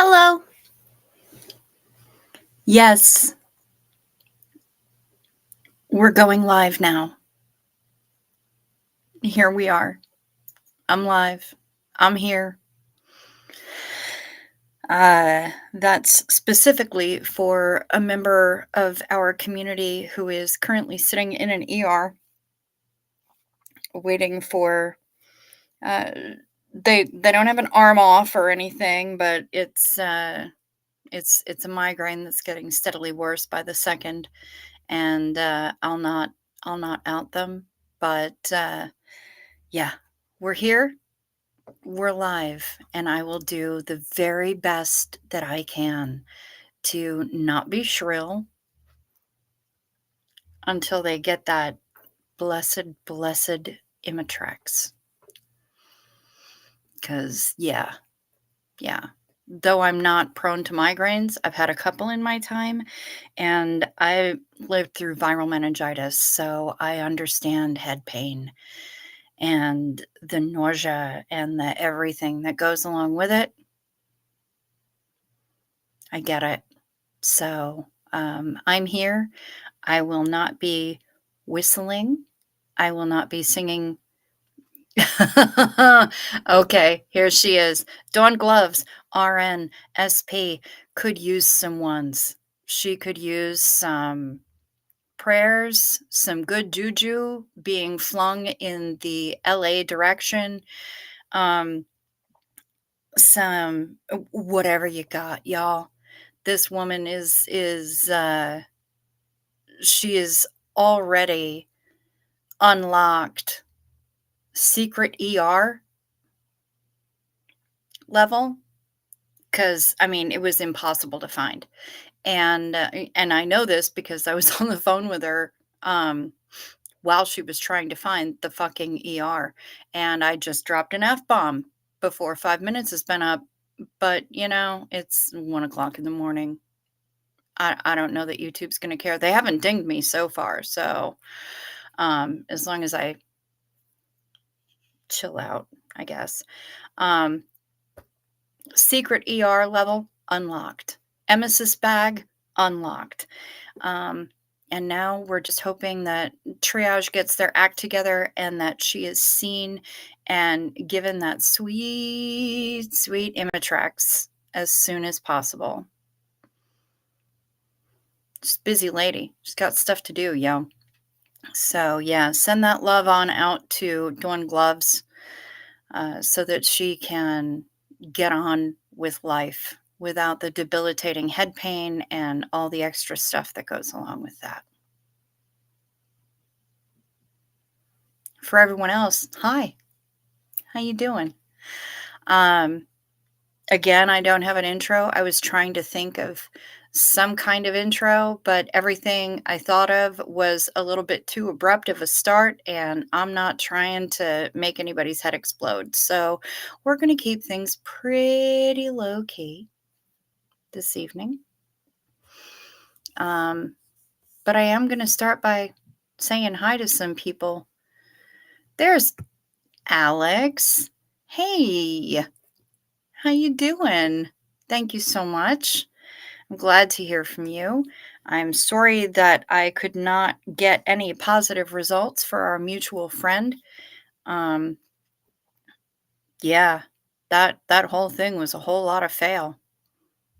Hello. Yes, we're going live now. Here we are. I'm live. I'm here. That's specifically for a member of our community who is currently sitting in an ER waiting for uh, they don't have an arm off or anything, but it's a migraine that's getting steadily worse by the second, and I'll not out them, but yeah, we're here. We're live, and I will do the very best that I can to not be shrill until they get that blessed Imitrex. Because, yeah. Though I'm not prone to migraines, I've had a couple in my time, and I lived through viral meningitis, so I understand head pain and the nausea and the everything that goes along with it. I get it. So, I'm here. I will not be whistling. I will not be singing. Okay, here she is. Dawn Gloves, RN, SP, could use some ones. She could use some prayers, some good juju being flung in the LA direction, um, some whatever you got, y'all. This woman is she is already unlocked secret ER level, because I mean it was impossible to find, and I know this because I was on the phone with her while she was trying to find the fucking ER, and I just dropped an F-bomb before 5 minutes has been up, but it's 1 o'clock in the morning. I don't know that YouTube's gonna care. They haven't dinged me so far, so as long as I chill out, I guess. Um, secret ER level unlocked. Emesis bag unlocked. Um, and now we're just hoping that triage gets their act together and that she is seen and given that sweet Imitrex as soon as possible. Just busy lady. She's got stuff to do, yo. So yeah, send that love on out to Dawn Gloves so that she can get on with life without the debilitating head pain and all the extra stuff that goes along with that. For everyone else, hi, how you doing? Um, Again, I don't have an intro. I was trying to think of some kind of intro, but everything I thought of was a little bit too abrupt of a start, and I'm not trying to make anybody's head explode. So we're going to keep things pretty low key this evening. But I am going to start by saying hi to some people. There's Alex. Hey, how you doing? Thank you so much. I'm glad to hear from you. I'm sorry that I could not get any positive results for our mutual friend. Um, yeah, that whole thing was a whole lot of fail.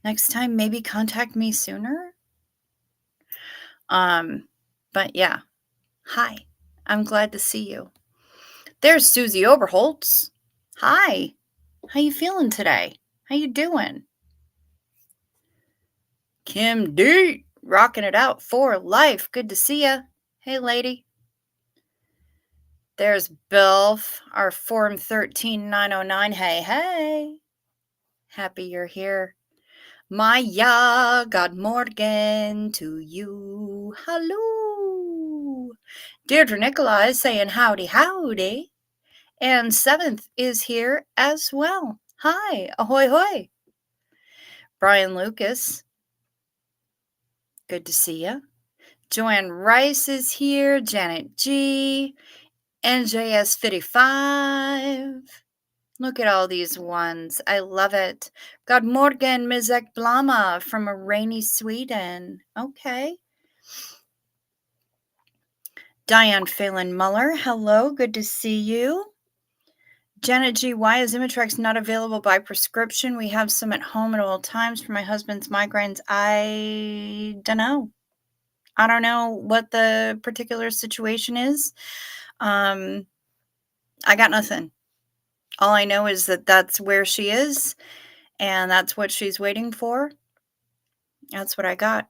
Next time, maybe contact me sooner. Um, but yeah, hi. I'm glad to see you. There's Susie Oberholtz. Hi. How you feeling today? How you doing? Kim D, rocking it out for life. Good to see ya. Hey, lady. There's Bilf, our Form 13909. Hey, hey. Happy you're here. Maya, God morgen to you. Hello. Deirdre Nicolai is saying howdy, howdy. And Seventh is here as well. Hi, ahoy, hoy. Brian Lucas, good to see you. Joanne Rice is here. Janet G. NJS55. Look at all these ones. I love it. God morgen, Mizek Blama from a rainy Sweden. Okay. Diane Phelan Muller. Hello. Good to see you. Janet G. Why is Imitrex not available by prescription? We have some at home at all times for my husband's migraines. I don't know. I don't know what the particular situation is. I got nothing. All I know is that that's where she is, and that's what she's waiting for. That's what I got.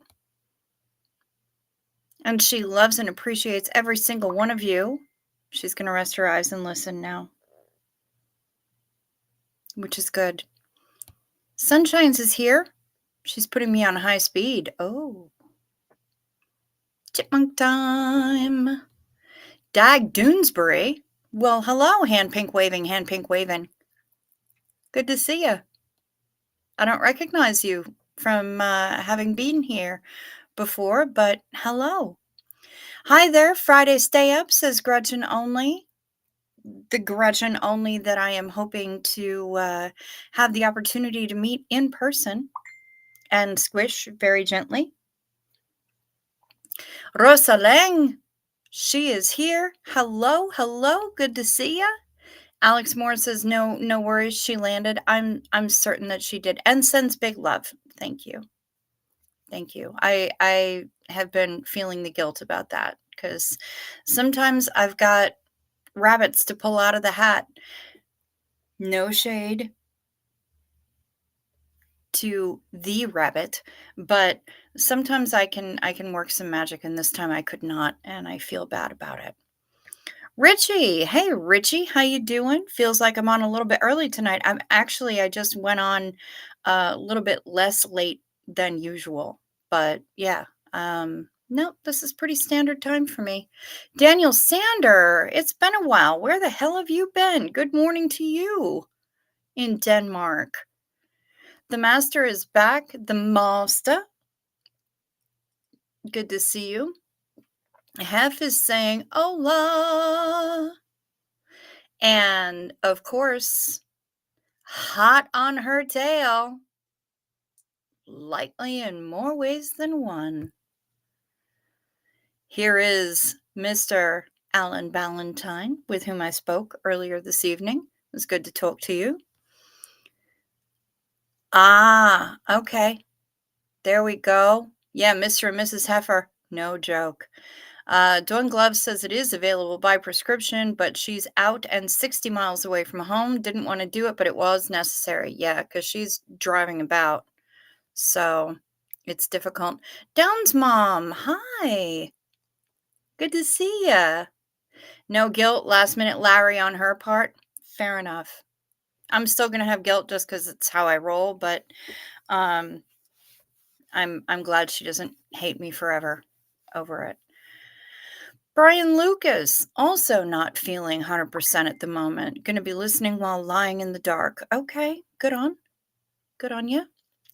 And she loves and appreciates every single one of you. She's going to rest her eyes and listen now, which is good. Sunshines is here. She's putting me on high speed. Oh. Chipmunk time. Dag Doonesbury. Well, hello, hand pink waving, hand pink waving. Good to see you. I don't recognize you from having been here before, but hello. Hi there, Friday Stay Up, says Gretchen Only. The Gretchen Only that I am hoping to have the opportunity to meet in person and squish very gently. Rosa Lang, she is here. Hello, hello, good to see ya. Alex Moore says no worries, she landed. I'm certain that she did, and sends big love. Thank you. Thank you. I have been feeling the guilt about that because sometimes I've got rabbits to pull out of the hat. No shade to the rabbit, but sometimes I can work some magic, and this time I could not, and I feel bad about it. Richie, hey Richie, how you doing? Feels like I'm on a little bit early tonight. I just went on a little bit less late than usual, but yeah, no, this is pretty standard time for me. Daniel Sander, it's been a while. Where the hell have you been? Good morning to you in Denmark. The master is back. The master. Good to see you. Hef is saying hola. And of course, hot on her tail. Likely in more ways than one. Here is Mr. Alan Ballantyne, with whom I spoke earlier this evening. It was good to talk to you. Ah, okay. There we go. Yeah, Mr. and Mrs. Heifer. No joke. Dawn Glove says it is available by prescription, but she's out and 60 miles away from home. Didn't want to do it, but it was necessary. Yeah, because she's driving about. So it's difficult. Down's mom. Hi. Good to see ya. No guilt, last minute Larry on her part. Fair enough. I'm still going to have guilt just because it's how I roll, but I'm glad she doesn't hate me forever over it. Brian Lucas, also not feeling 100% at the moment. Going to be listening while lying in the dark. Okay, good on. Good on you.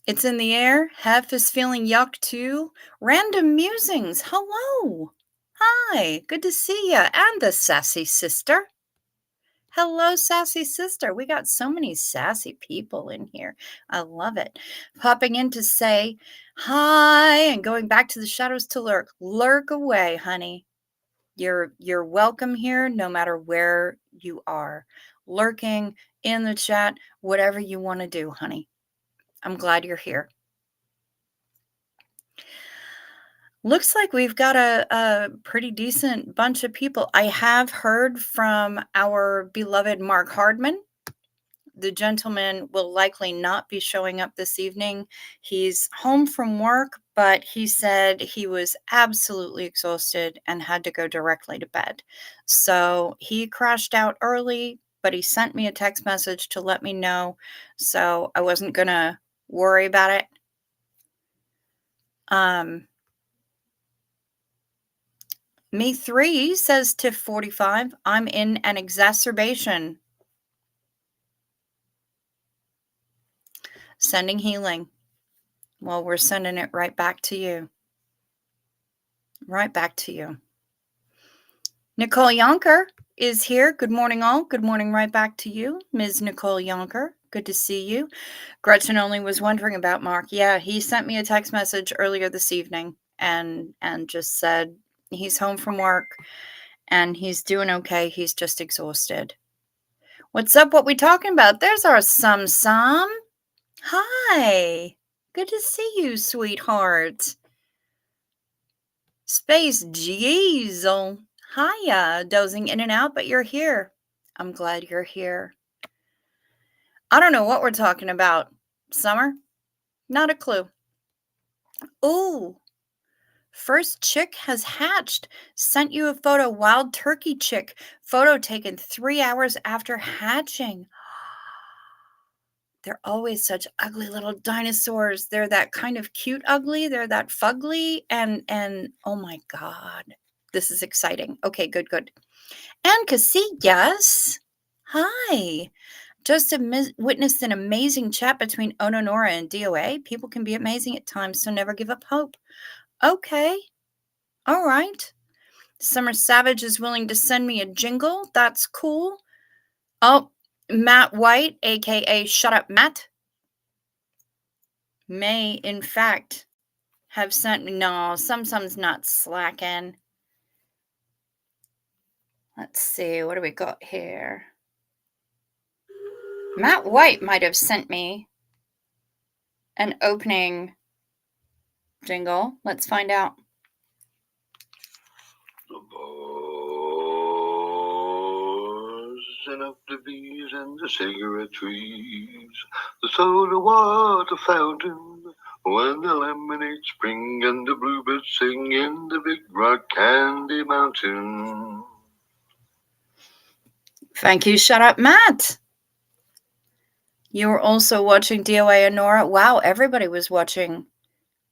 It's in the air. Hef is feeling yuck too. Random musings. Hello. Hi. Good to see ya. And the sassy sister. Hello, sassy sister. We got so many sassy people in here. I love it. Popping in to say hi and going back to the shadows to lurk. Lurk away, honey. You're welcome here no matter where you are. Lurking in the chat, whatever you want to do, honey. I'm glad you're here. Looks like we've got a pretty decent bunch of people. I have heard from our beloved Mark Hardman. The gentleman will likely not be showing up this evening. He's home from work, but he said he was absolutely exhausted and had to go directly to bed. So he crashed out early, but he sent me a text message to let me know. So I wasn't going to worry about it. Me 3 says Tiff 45. I'm in an exacerbation. Sending healing. Well, we're sending it right back to you. Right back to you. Nicole Yonker. is here. Good morning, all. Good morning, right back to you, Ms. Nicole Yonker. Good to see you. Gretchen only was wondering about Mark. Yeah, he sent me a text message earlier this evening and just said he's home from work and he's doing okay. He's just exhausted. What's up? What we talking about? There's our Sum. Hi. Good to see you, sweetheart. Space Diesel. Hiya. Dozing in and out, but you're here. I'm glad you're here. I don't know what we're talking about. Summer? Not a clue. Ooh. First chick has hatched. Sent you a photo. Wild turkey chick. Photo taken 3 hours after hatching. They're always such ugly little dinosaurs. They're that kind of cute ugly. They're that fugly. And oh my God. This is exciting. Okay, good. And Casillas. Hi. Just witnessed an amazing chat between Ononora and DOA. People can be amazing at times, so never give up hope. Okay. All right. Summer Savage is willing to send me a jingle. That's cool. Oh, Matt White, aka Shut Up Matt, may in fact have sent me. No, Sum's not slacking. Let's see, what do we got here? Matt White might have sent me an opening jingle. Let's find out. The bars and up the bees and the cigarette trees, the soda water fountain, when the lemonade spring and the bluebirds sing in the big rock candy mountain. Thank you, Shut Up Matt. You were also watching DOA and Nora. Wow, everybody was watching.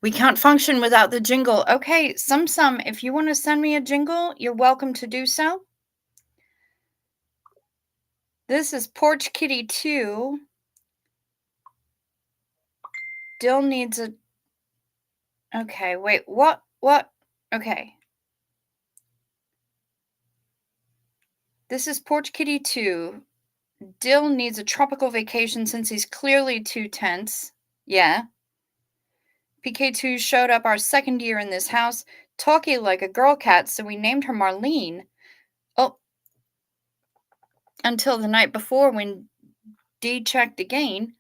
We can't function without the jingle. Okay, Sum, if you want to send me a jingle, you're welcome to do so. This is Porch Kitty 2. Dill needs a... Okay, wait, what? Okay. This is Porch Kitty 2. Dill needs a tropical vacation since he's clearly too tense. Yeah. PK2 showed up our second year in this house, talking like a girl cat, so we named her Marlene. Oh. Until the night before when D checked again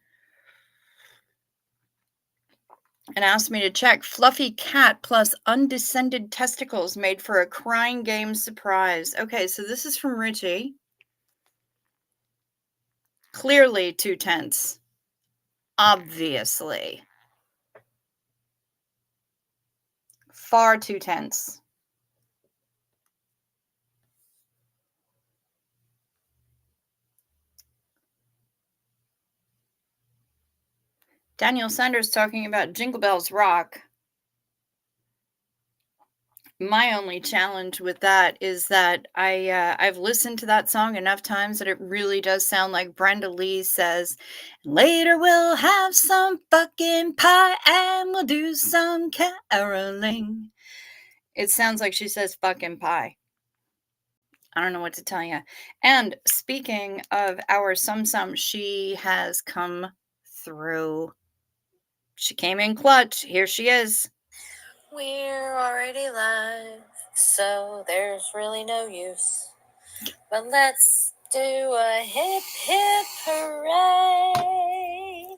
and asked me to check. Fluffy cat plus undescended testicles made for a crying game surprise. Okay, so this is from Richie. Clearly too tense. Obviously. Far too tense. Daniel Sanders talking about Jingle Bells Rock. My only challenge with that is that I've listened to that song enough times that it really does sound like Brenda Lee says, later we'll have some fucking pie and we'll do some caroling. It sounds like she says fucking pie. I don't know what to tell you. And speaking of our Sum, she has come through. She came in clutch. Here she is. We're already live, so there's really no use. But let's do a hip hip hooray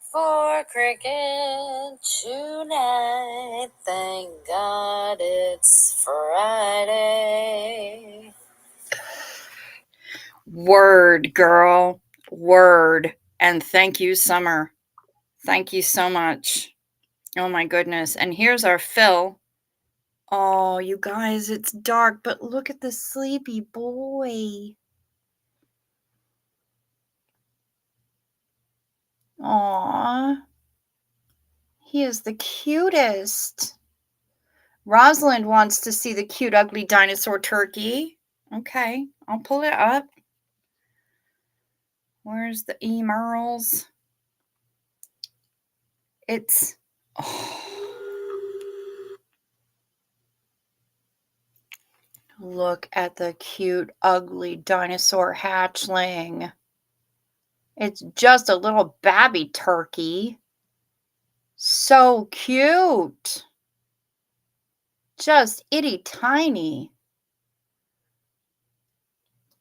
for cricket tonight. Thank God it's Friday. Word, girl. Word. And thank you, Summer. Thank you so much. Oh my goodness. And here's our Phil. Oh, you guys, it's dark, but look at the sleepy boy. Aw. He is the cutest. Rosalind wants to see the cute, ugly dinosaur turkey. Okay, I'll pull it up. Where's the emeralds? It's... Oh. Look at the cute, ugly dinosaur hatchling. It's just a little babby turkey. So cute. Just itty tiny.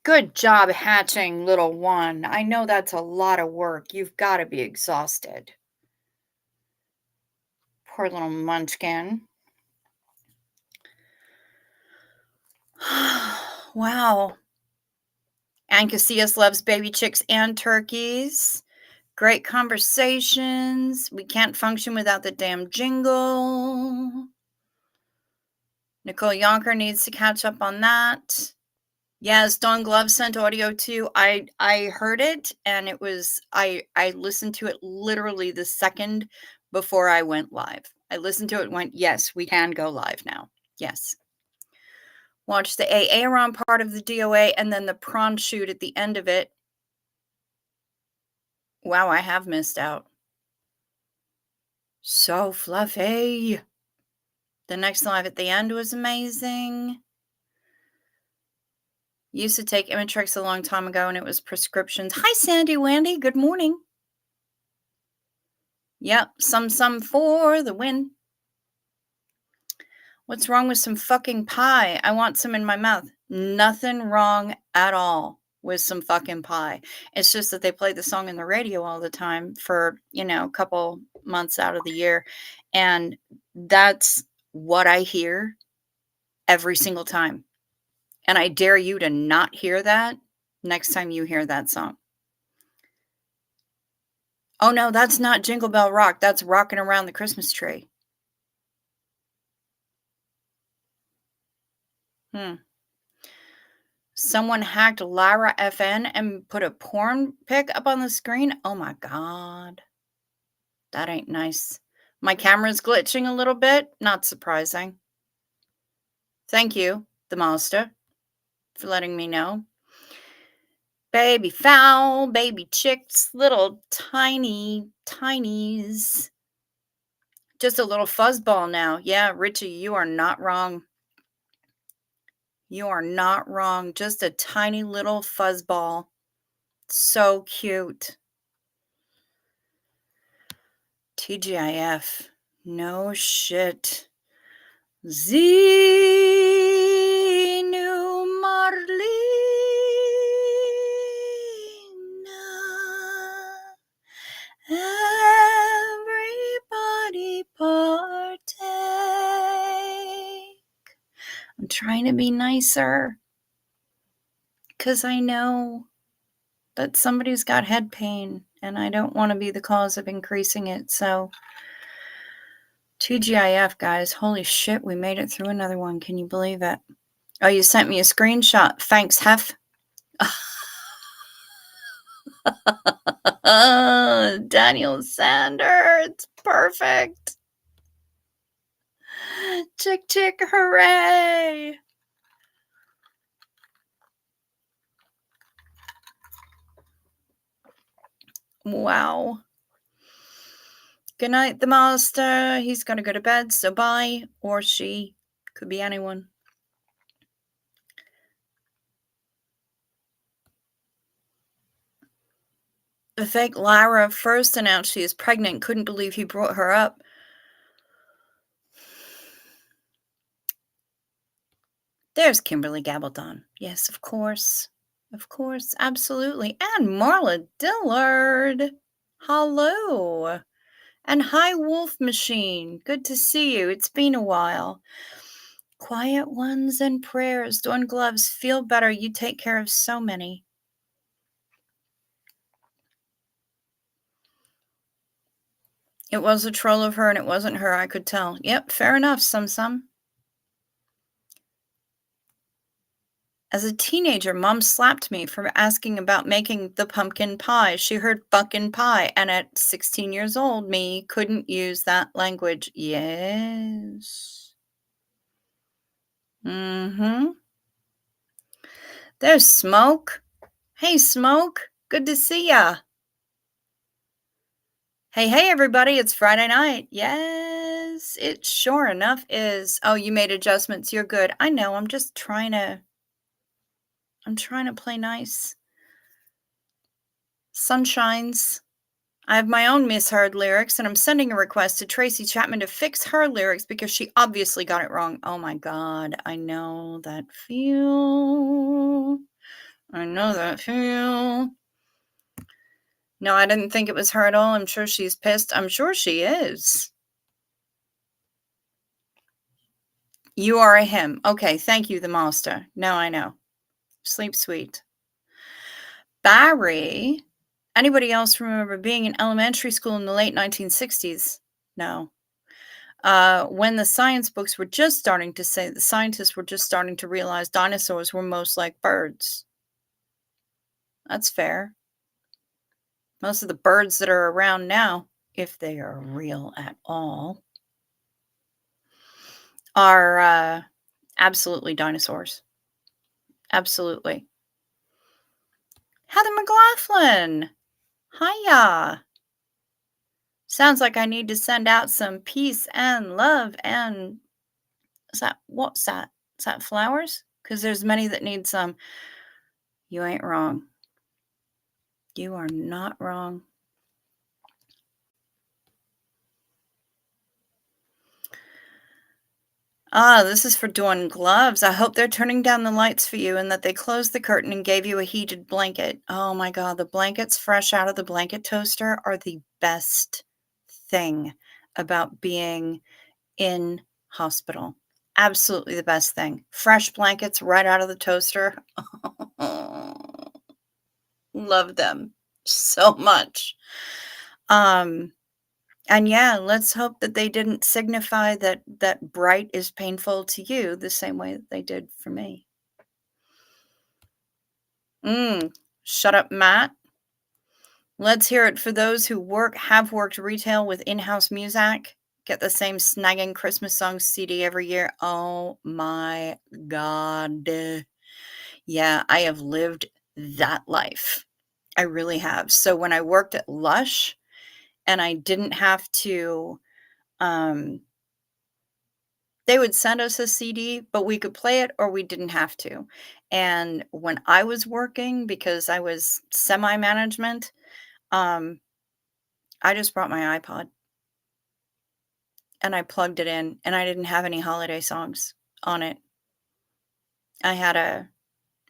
Good job hatching, little one. I know that's a lot of work. You've got to be exhausted. Poor little munchkin. Wow. Ancasius loves baby chicks and turkeys. Great conversations. We can't function without the damn jingle. Nicole Yonker needs to catch up on that. Yes, Dawn Glove sent audio too. I heard it, and it was I listened to it literally the second before I went live. I listened to it and went, yes, we can go live now. Yes. Watch the Aaron part of the DOA and then the prawn shoot at the end of it. Wow, I have missed out. So fluffy. The next live at the end was amazing. Used to take Imatrix a long time ago, and it was prescriptions. Hi, Sandy Wandy. Good morning. Yep, some for the win. What's wrong with some fucking pie? I want some in my mouth. Nothing wrong at all with some fucking pie. It's just that they play the song in the radio all the time for, a couple months out of the year. And that's what I hear every single time. And I dare you to not hear that next time you hear that song. Oh no, that's not Jingle Bell Rock. That's Rocking Around the Christmas Tree. Someone hacked Lara FN and put a porn pic up on the screen. Oh my God. That ain't nice. My camera's glitching a little bit. Not surprising. Thank you, the master, for letting me know. Baby fowl, baby chicks, little tinies. Just a little fuzzball now. Yeah, Richie, you are not wrong. You are not wrong. Just a tiny little fuzzball. So cute. TGIF. No shit. Zinu Marlina. Everybody partake. I'm trying to be nicer because I know that somebody's got head pain and I don't want to be the cause of increasing it. So TGIF, guys. Holy shit, we made it through another one. Can you believe it? Oh, you sent me a screenshot. Thanks, Hef. Daniel Sander. It's perfect. Chick, chick, hooray. Wow. Good night, the master. He's got to go to bed, so bye. Or she. Could be anyone. The fake Lara first announced she is pregnant. Couldn't believe he brought her up. There's Kimberly Gabaldon. Yes, of course. Of course. Absolutely. And Marla Dillard. Hello. And hi, Wolf Machine. Good to see you. It's been a while. Quiet ones and prayers. Dawn Gloves. Feel better. You take care of so many. It was a troll of her and it wasn't her, I could tell. Yep, fair enough, some. As a teenager, Mom slapped me for asking about making the pumpkin pie. She heard fucking pie, and at 16 years old, me couldn't use that language. Yes. There's Smoke. Hey, Smoke. Good to see ya. Hey, everybody. It's Friday night. Yes. is. It sure enough is. Oh, you made adjustments. You're good. I know. I'm trying to play nice. Sunshines. I have my own misheard lyrics, and I'm sending a request to Tracy Chapman to fix her lyrics because she obviously got it wrong. Oh my God. I know that feel. I know that feel. No, I didn't think it was her at all. I'm sure she's pissed. I'm sure she is. You are a him. Okay, thank you, the master. Now I know. Sleep sweet. Barry. Anybody else remember being in elementary school in the late 1960s? No. When the science books were just starting to say, the scientists were just starting to realize dinosaurs were most like birds. That's fair. Most of the birds that are around now, if they are real at all, are absolutely dinosaurs. Absolutely. Heather McLaughlin. Hiya. Sounds like I need to send out some peace and love and what's that? Is that flowers? Because there's many that need some. You ain't wrong. You are not wrong. This is for Dawn Gloves. I hope they're turning down the lights for you and that they closed the curtain and gave you a heated blanket. Oh my God, the blankets fresh out of the blanket toaster are the best thing about being in hospital. Absolutely the best thing. Fresh blankets right out of the toaster. Love them so much. And yeah, let's hope that they didn't signify that bright is painful to you the same way that they did for me. Shut up, Matt. Let's hear it for those who have worked retail with in-house music. Get the same snagging Christmas songs CD every year. Oh my God. Yeah, I have lived that life. I really have. So when I worked at Lush and I didn't have to, they would send us a CD, but we could play it or we didn't have to. And when I was working, because I was semi-management, I just brought my iPod and I plugged it in and I didn't have any holiday songs on it. I had a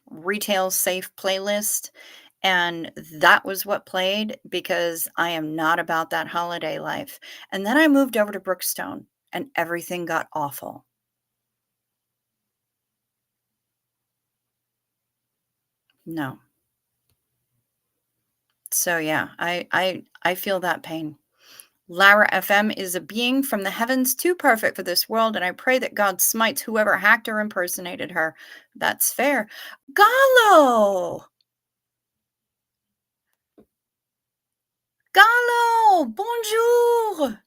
retail safe playlist and that was what played because I am not about that holiday life. And then I moved over to Brookstone and everything got awful. No. So yeah, I feel that pain. Lara FM is a being from the heavens too perfect for this world, and I pray that God smites whoever hacked or impersonated her. That's fair. Gallo! Gallo! Bonjour!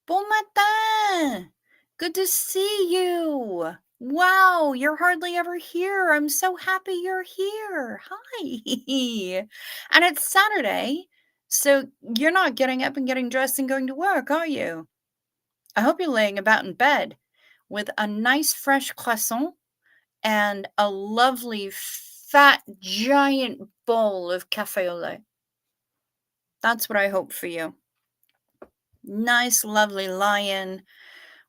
Bon matin! Good to see you. Wow, you're hardly ever here. I'm so happy you're here. Hi. And it's Saturday, so you're not getting up and getting dressed and going to work, are you? I hope you're laying about in bed with a nice fresh croissant and a lovely fat giant bowl of cafe au lait. That's what I hope for you. Nice, lovely lie-in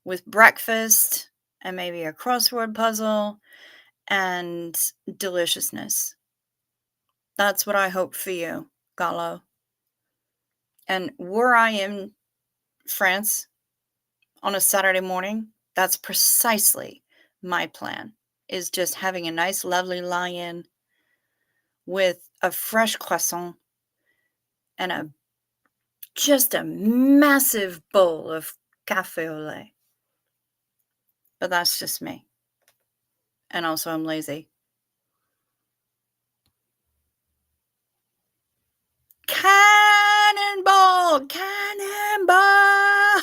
with breakfast and maybe a crossword puzzle and deliciousness. That's what I hope for you, Gallo. And were I in France on a Saturday morning, that's precisely my plan, is just having a nice, lovely lie-in with a fresh croissant and just a massive bowl of cafe au lait. But that's just me. And also I'm lazy. Cannonball! Cannonball!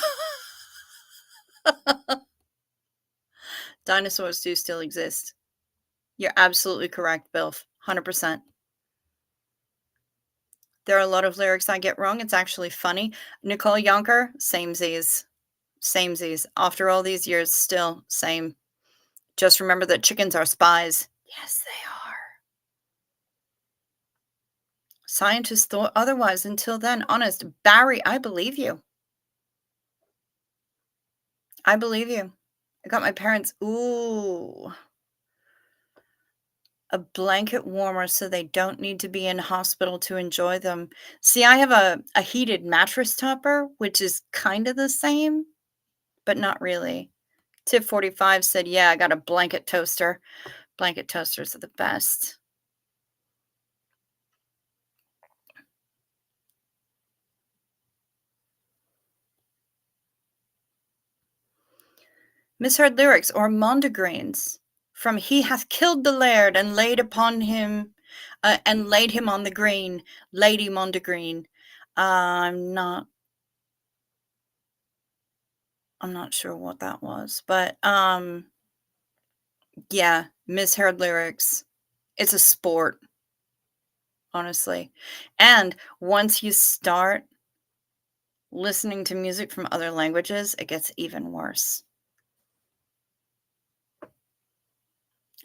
Dinosaurs do still exist. You're absolutely correct, Bilf. 100%. There are a lot of lyrics I get wrong. It's actually funny. Nicole Yonker, samesies. Samesies. After all these years, still same. Just remember that chickens are spies. Yes, they are. Scientists thought otherwise until then. Honest. Barry, I believe you. I believe you. I got my parents, ooh, a blanket warmer so they don't need to be in hospital to enjoy them. See, I have a heated mattress topper, which is kind of the same, but not really. Tip 45 said, yeah, I got a blanket toaster. Blanket toasters are the best. Misheard lyrics or mondegreens from "He hath killed the laird and laid upon him, and laid him on the green, Lady Mondegreen." I'm not sure what that was, but yeah, misheard lyrics. It's a sport, honestly. And once you start listening to music from other languages, it gets even worse.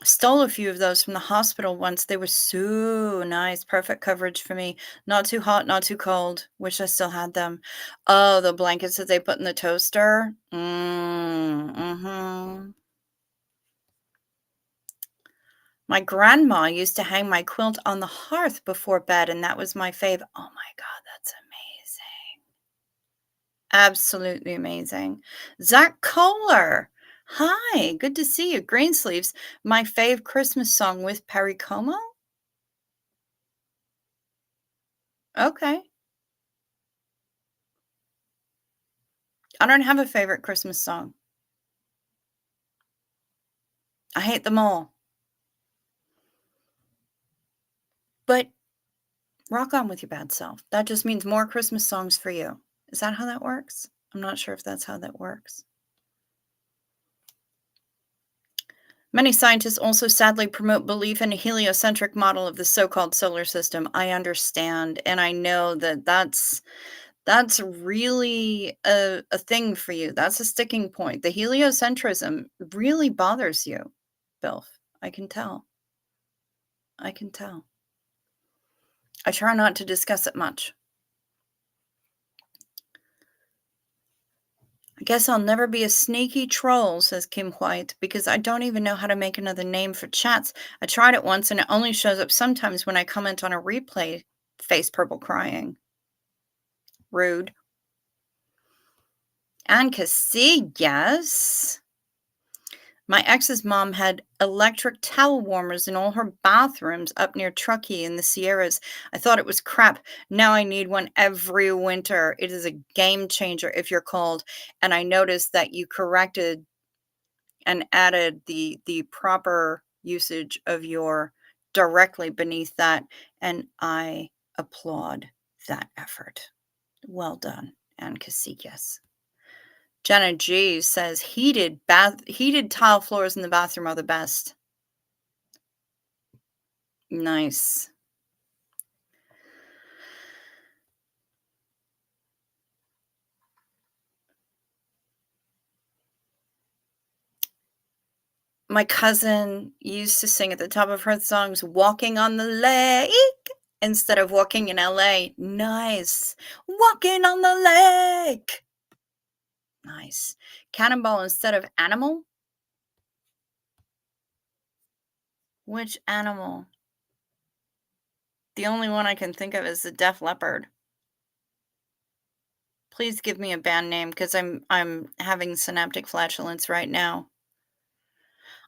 Stole a few of those from the hospital once. They were so nice. Perfect coverage for me. Not too hot, not too cold. Wish I still had them. Oh, the blankets that they put in the toaster. Mm-hmm. My grandma used to hang my quilt on the hearth before bed, and that was my fave. Oh my God, that's amazing. Absolutely amazing. Zach Kohler. Hi, good to see you. Greensleeves, my fave Christmas song with Perry Como. Okay. I don't have a favorite Christmas song. I hate them all. But rock on with your bad self. That just means more Christmas songs for you. Is that how that works? I'm not sure if that's how that works. Many scientists also sadly promote belief in a heliocentric model of the so-called solar system. I understand, and I know that that's really a thing for you. That's a sticking point. The heliocentrism really bothers you, Bilf. I can tell. I can tell. I try not to discuss it much. I guess I'll never be a sneaky troll, says Kim White, because I don't even know how to make another name for chats. I tried it once and it only shows up sometimes when I comment on a replay. Face purple crying. Rude. And Casillas. My ex's mom had electric towel warmers in all her bathrooms up near Truckee in the Sierras. I thought it was crap. Now I need one every winter. It is a game changer if you're cold. And I noticed that you corrected and added the proper usage of your directly beneath that, and I applaud that effort. Well done, Ann Casillas. Jenna G says heated tile floors in the bathroom are the best. Nice. My cousin used to sing at the top of her songs, "Walking on the Lake," instead of "Walking in LA." Nice. Walking on the lake. Nice. Cannonball instead of animal? Which animal? The only one I can think of is the Def Leppard. Please give me a band name because I'm having synaptic flatulence right now.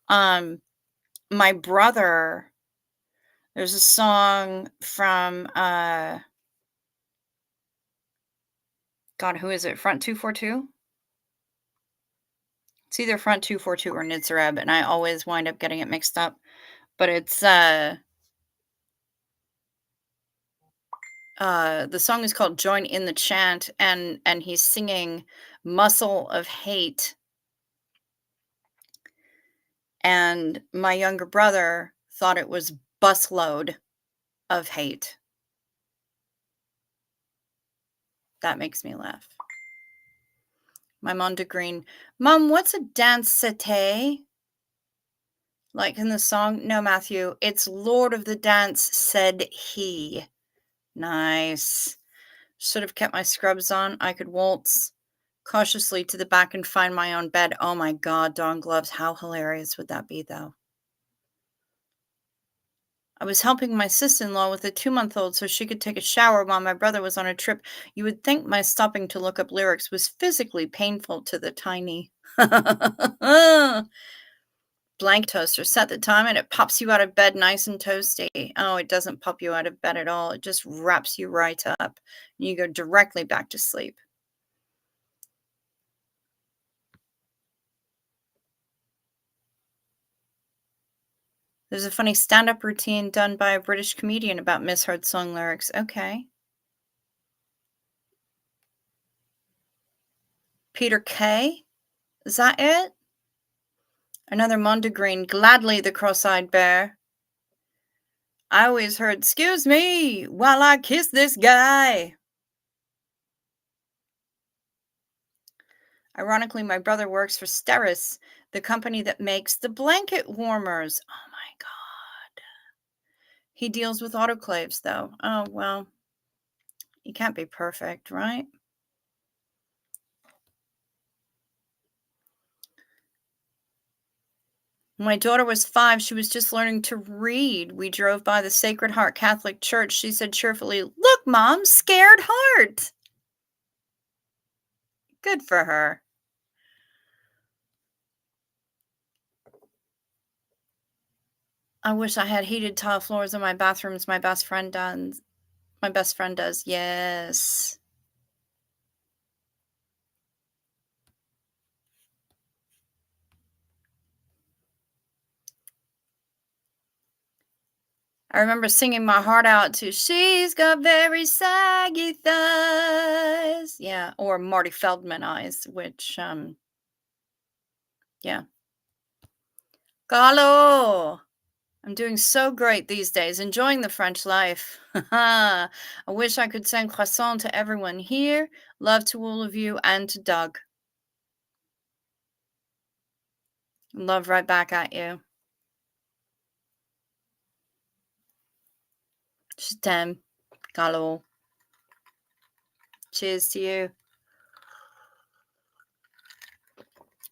My brother, there's a song from God, who is it? Front 242? It's either Front 242 or Nitzareb, and I always wind up getting it mixed up. But it's the song is called "Join in the Chant," and he's singing "Muscle of Hate." And my younger brother thought it was "Busload of Hate." That makes me laugh. My mom to Green. Mom, what's a dancete? Like in the song? No, Matthew. It's Lord of the Dance, said he. Nice. Should have kept my scrubs on. I could waltz cautiously to the back and find my own bed. Oh my God, Dawn gloves. How hilarious would that be, though? I was helping my sister-in-law with a 2-month-old so she could take a shower while my brother was on a trip. You would think my stopping to look up lyrics was physically painful to the tiny. Blank toaster. Set the time and it pops you out of bed nice and toasty. Oh, it doesn't pop you out of bed at all. It just wraps you right up. You go directly back to sleep. There's a funny stand-up routine done by a British comedian about misheard song lyrics. Okay. Peter Kay? Is that it? Another Mondegreen. Gladly the cross-eyed bear. I always heard, "Excuse me while I kiss this guy." Ironically, my brother works for Steris, the company that makes the blanket warmers. Oh my God. He deals with autoclaves, though. Oh, well, you can't be perfect, right? When my daughter was 5, she was just learning to read. We drove by the Sacred Heart Catholic Church. She said cheerfully, "Look, Mom, scared heart." Good for her. I wish I had heated tile floors in my bathrooms. My best friend does. My best friend does. Yes. I remember singing my heart out to "She's Got Very Saggy Thighs." Yeah, or Marty Feldman eyes, which, yeah. Carlo! I'm doing so great these days, enjoying the French life. I wish I could send croissant to everyone here. Love to all of you and to Doug. Love right back at you. Je t'aime, Carlo. Cheers to you.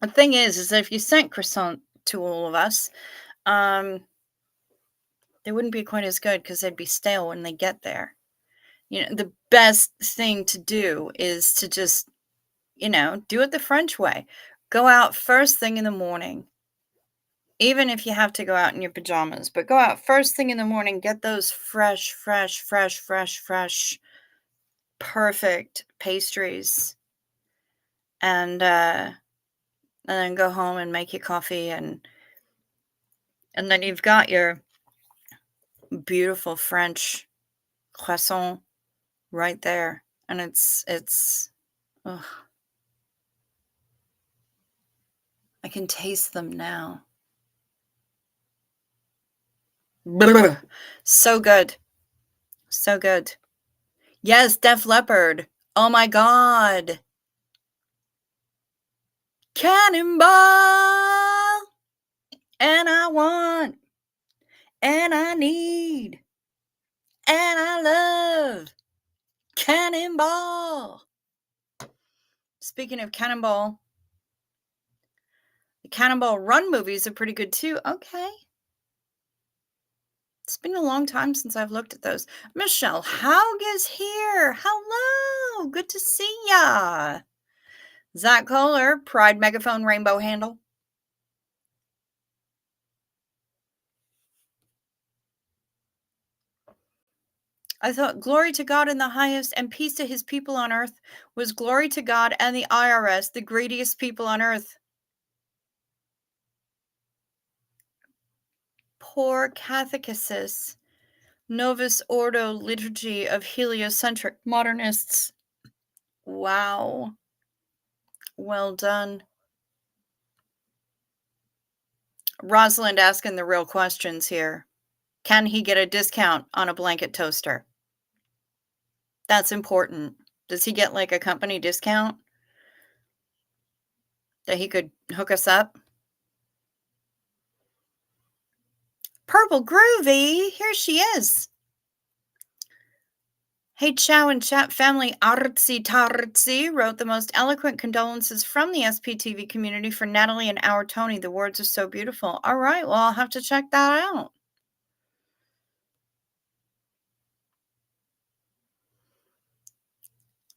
The thing is that if you sent croissant to all of us, they wouldn't be quite as good because they'd be stale when they get there. The best thing to do is to just, do it the French way. Go out first thing in the morning, even if you have to go out in your pajamas, but go out first thing in the morning, get those fresh, perfect pastries, and then go home and make your coffee, and then you've got your beautiful French croissant right there, and it's ugh, I can taste them now. So good. So good. Yes, Def Leppard. Oh my God. Cannonball. And I want, and I need, and I love Cannonball. Speaking of Cannonball, the Cannonball Run movies are pretty good too. Okay. It's been a long time since I've looked at those. Michelle Haug is here. Hello. Good to see ya. Zach Kohler, Pride Megaphone Rainbow Handle. I thought glory to God in the highest and peace to his people on earth was glory to God and the IRS, the greediest people on earth. Poor catechesis. Novus Ordo liturgy of heliocentric modernists. Wow. Well done. Rosalind asking the real questions here. Can he get a discount on a blanket toaster? That's important. Does he get like a company discount? that he could hook us up. Purple Groovy, here she is. Hey, Chow and Chat family, Artsy Tartsy wrote the most eloquent condolences from the SPTV community for Natalie and our Tony. The words are so beautiful. All right, well, I'll have to check that out.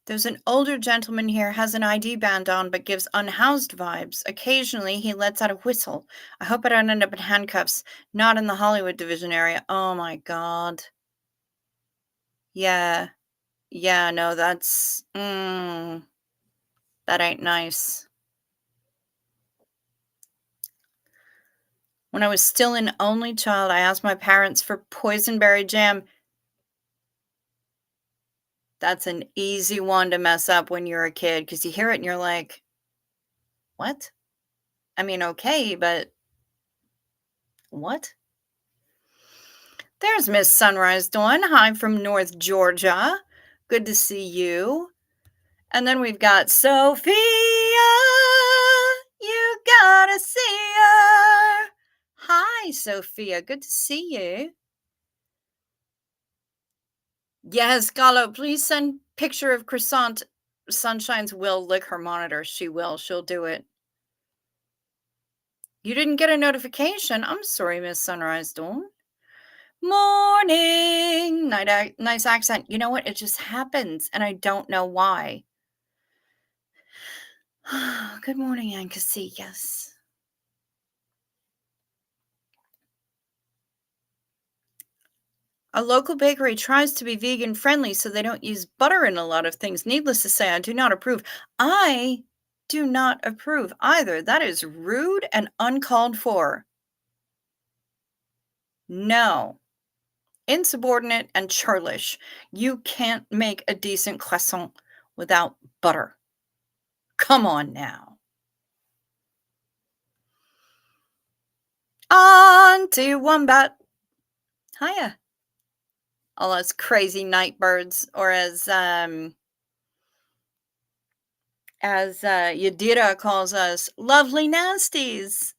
There's an older gentleman here, has an ID band on, but gives unhoused vibes. Occasionally, he lets out a whistle. I hope I don't end up in handcuffs. Not in the Hollywood division area. Oh my God. Yeah. Yeah, no, that's... that ain't nice. When I was still an only child, I asked my parents for poisonberry jam. That's an easy one to mess up when you're a kid because you hear it and you're like, what? I mean, okay, but what? There's Miss Sunrise Dawn. Hi from North Georgia. Good to see you. And then we've got Sophia. You gotta see her. Hi, Sophia. Good to see you. Yes, Gallo, please send picture of croissant. Sunshine's will lick her monitor. She will. She'll do it. You didn't get a notification. I'm sorry, Miss Sunrise Dawn. Morning. Nice accent. You know what? It just happens, and I don't know why. Good morning, Aunt Casillas. A local bakery tries to be vegan friendly so they don't use butter in a lot of things. Needless to say, I do not approve. I do not approve either. That is rude and uncalled for. No. Insubordinate and churlish. You can't make a decent croissant without butter. Come on now. Auntie Wombat. Hiya. All us crazy night birds, or as Yadira calls us, lovely nasties.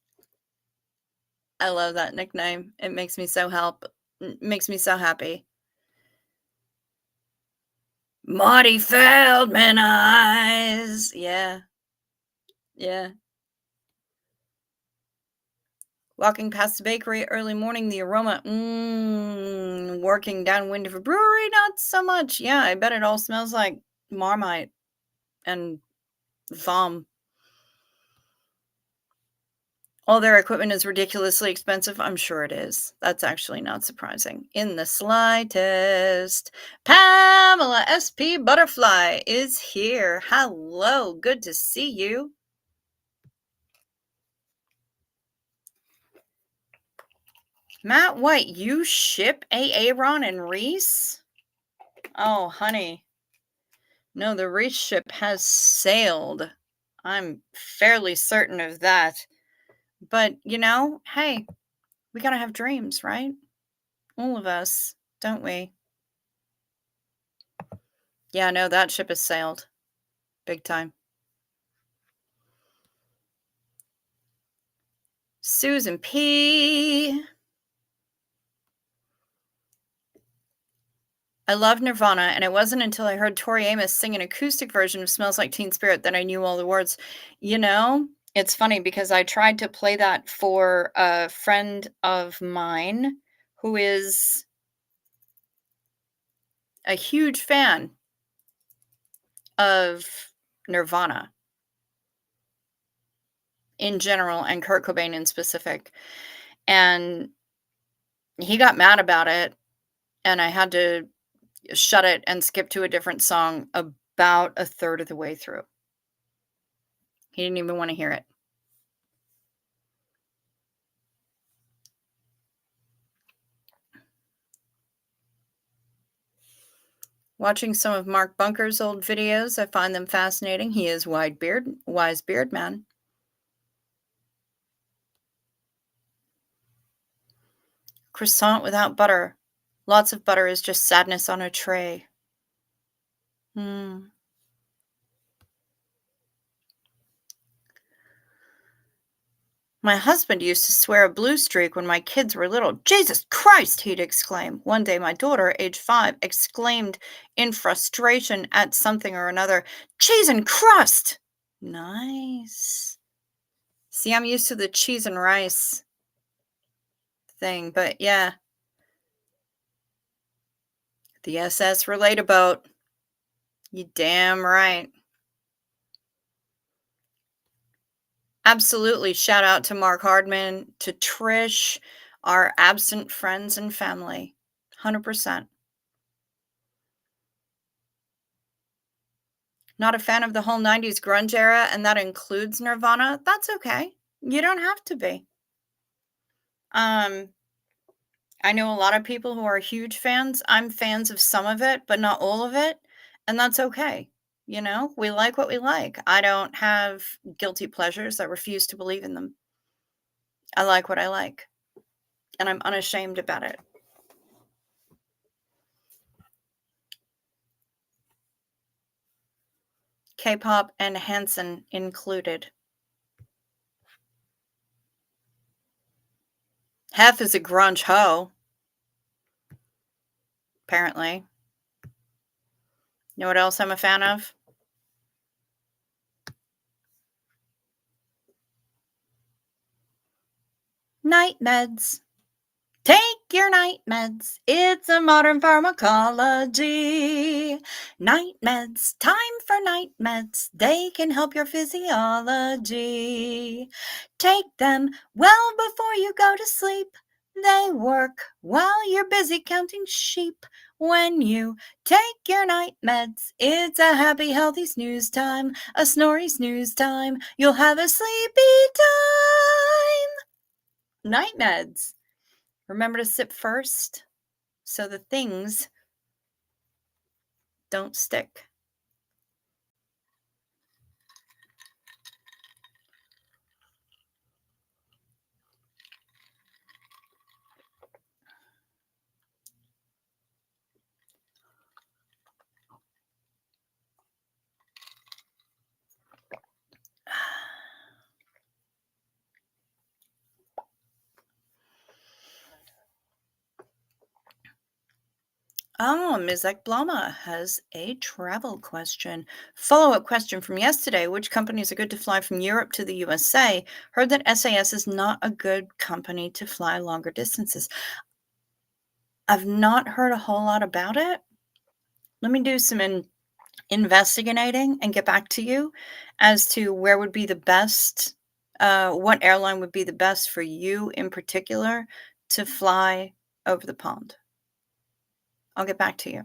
I love that nickname. It makes me so happy. Marty Feldman eyes. Yeah. Yeah. Walking past the bakery early morning, the aroma, working downwind of a brewery, not so much. Yeah, I bet it all smells like Marmite and vom. All their equipment is ridiculously expensive. I'm sure it is. That's actually not surprising in the slightest. Pamela SP Butterfly is here. Hello, good to see you. Matt White, you ship Aaron and Reese? Oh, honey. No, the Reese ship has sailed. I'm fairly certain of that. But, hey, we gotta have dreams, right? All of us, don't we? Yeah, no, that ship has sailed. Big time. Susan P. I love Nirvana, and it wasn't until I heard Tori Amos sing an acoustic version of Smells Like Teen Spirit that I knew all the words. It's funny because I tried to play that for a friend of mine who is a huge fan of Nirvana in general and Kurt Cobain in specific. And he got mad about it, and I had to shut it and skip to a different song about a third of the way through. He didn't even want to hear it. Watching some of Mark Bunker's old videos, I find them fascinating. He is wise beard man. Croissant without butter. Lots of butter is just sadness on a tray. My husband used to swear a blue streak when my kids were little. Jesus Christ, he'd exclaim. One day, my daughter, age 5, exclaimed in frustration at something or another, cheese and crust! Nice. See, I'm used to the cheese and rice thing, but yeah. The SS Relate a Boat. You damn right. Absolutely. Shout out to Mark Hardman, to Trish, our absent friends and family. 100%. Not a fan of the whole 90s grunge era, and that includes Nirvana. That's okay. You don't have to be. Um, I know a lot of people who are huge fans. I'm fans of some of it, but not all of it, and that's okay. You know, we like what we like. I don't have guilty pleasures. I refuse to believe in them. I like what I like, and I'm unashamed about it. K-pop and Hanson included. Hef is a grunge hoe, apparently. You know what else I'm a fan of? Night meds. Take your night meds. It's a modern pharmacology. Night meds. Time for night meds. They can help your physiology. Take them well before you go to sleep. They work while you're busy counting sheep. When you take your night meds, it's a happy, healthy snooze time. A snory snooze time. You'll have a sleepy time. Night meds. Remember to sip first so the things don't stick. Oh, Ms. Ekblama has a travel question. Follow-up question from yesterday. Which companies are good to fly from Europe to the USA? Heard that SAS is not a good company to fly longer distances. I've not heard a whole lot about it. Let me do some investigating and get back to you as to where would be the best, what airline would be the best for you in particular to fly over the pond. I'll get back to you.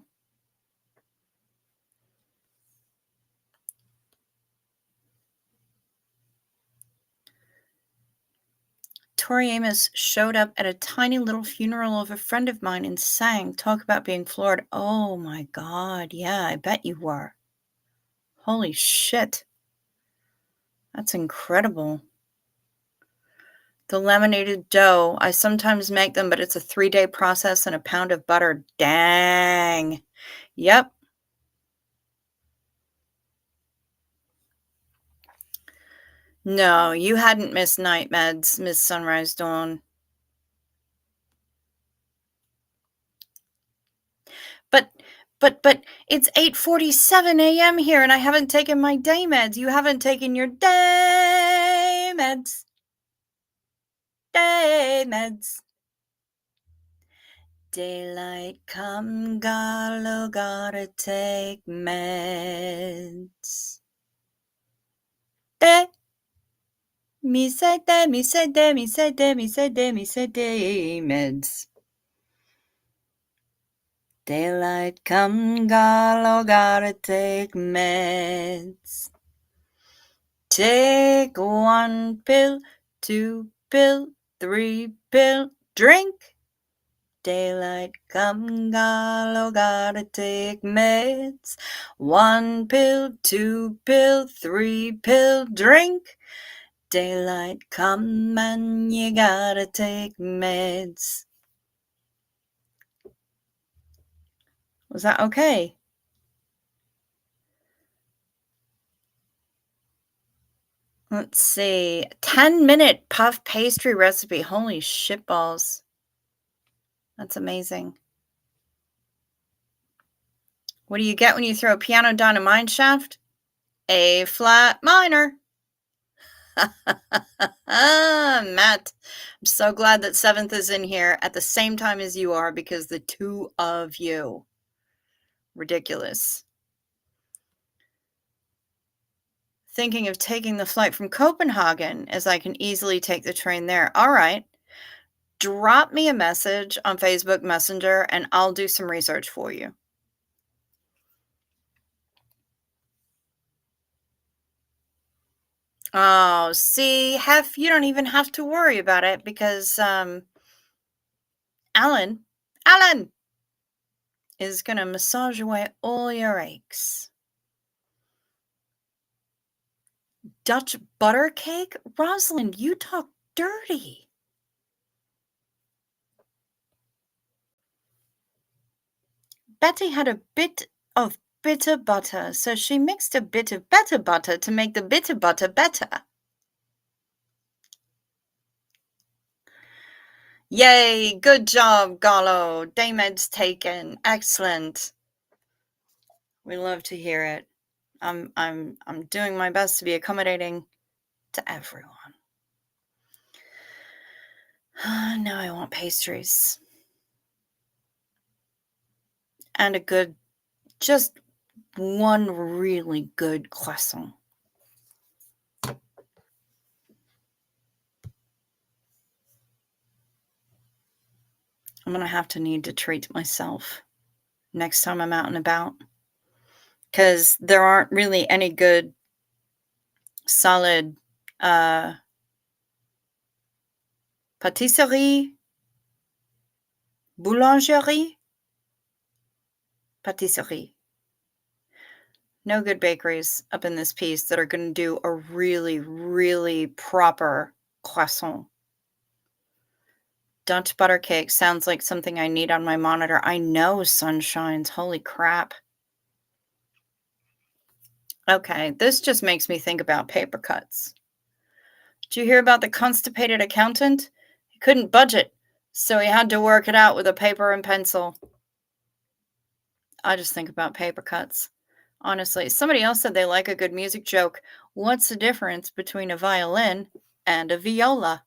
Tori Amos showed up at a tiny little funeral of a friend of mine and sang. Talk about being floored. Oh my God. Yeah, I bet you were. Holy shit. That's incredible. The laminated dough. I sometimes make them, but it's a 3-day process and a pound of butter. Dang. Yep. No, you hadn't missed night meds, Miss Sunrise Dawn. But it's 8:47 a.m. here and I haven't taken my day meds. You haven't taken your day meds. Day meds. Daylight come, Gallo, gotta take meds. Day. Me say day, me say day, me say day, me say day, me say day meds. Daylight come, Gallo, gotta take meds. Take 1 pill, 2 pill, 3 pill, drink. Daylight come, Gallo, gotta take meds. 1 pill, 2 pill, 3 pill, drink. Daylight come and you gotta take meds. Was that okay? Let's see. 10-minute puff pastry recipe. Holy shitballs. That's amazing. What do you get when you throw a piano down a mine shaft? A flat minor. Matt, I'm so glad that 7th is in here at the same time as you are, because the two of you. Ridiculous. Thinking of taking the flight from Copenhagen, as I can easily take the train there. All right. Drop me a message on Facebook Messenger and I'll do some research for you. Oh, see, you don't even have to worry about it, because Alan is going to massage away all your aches. Dutch butter cake? Rosalind, you talk dirty. Betty had a bit of bitter butter, so she mixed a bit of better butter to make the bitter butter better. Yay, good job, Gallo. Daymed's taken. Excellent. We love to hear it. I'm doing my best to be accommodating to everyone. Now I want pastries. And just one really good croissant. I'm going to need to treat myself next time I'm out and about, because there aren't really any good solid patisserie, boulangerie, patisserie. No good bakeries up in this piece that are going to do a really, really proper croissant. Dutch butter cake sounds like something I need on my monitor. I know, sunshines. Holy crap. Okay, this just makes me think about paper cuts. Did you hear about the constipated accountant? He couldn't budget, so he had to work it out with a paper and pencil. I just think about paper cuts. Honestly, somebody else said they like a good music joke. What's the difference between a violin and a viola?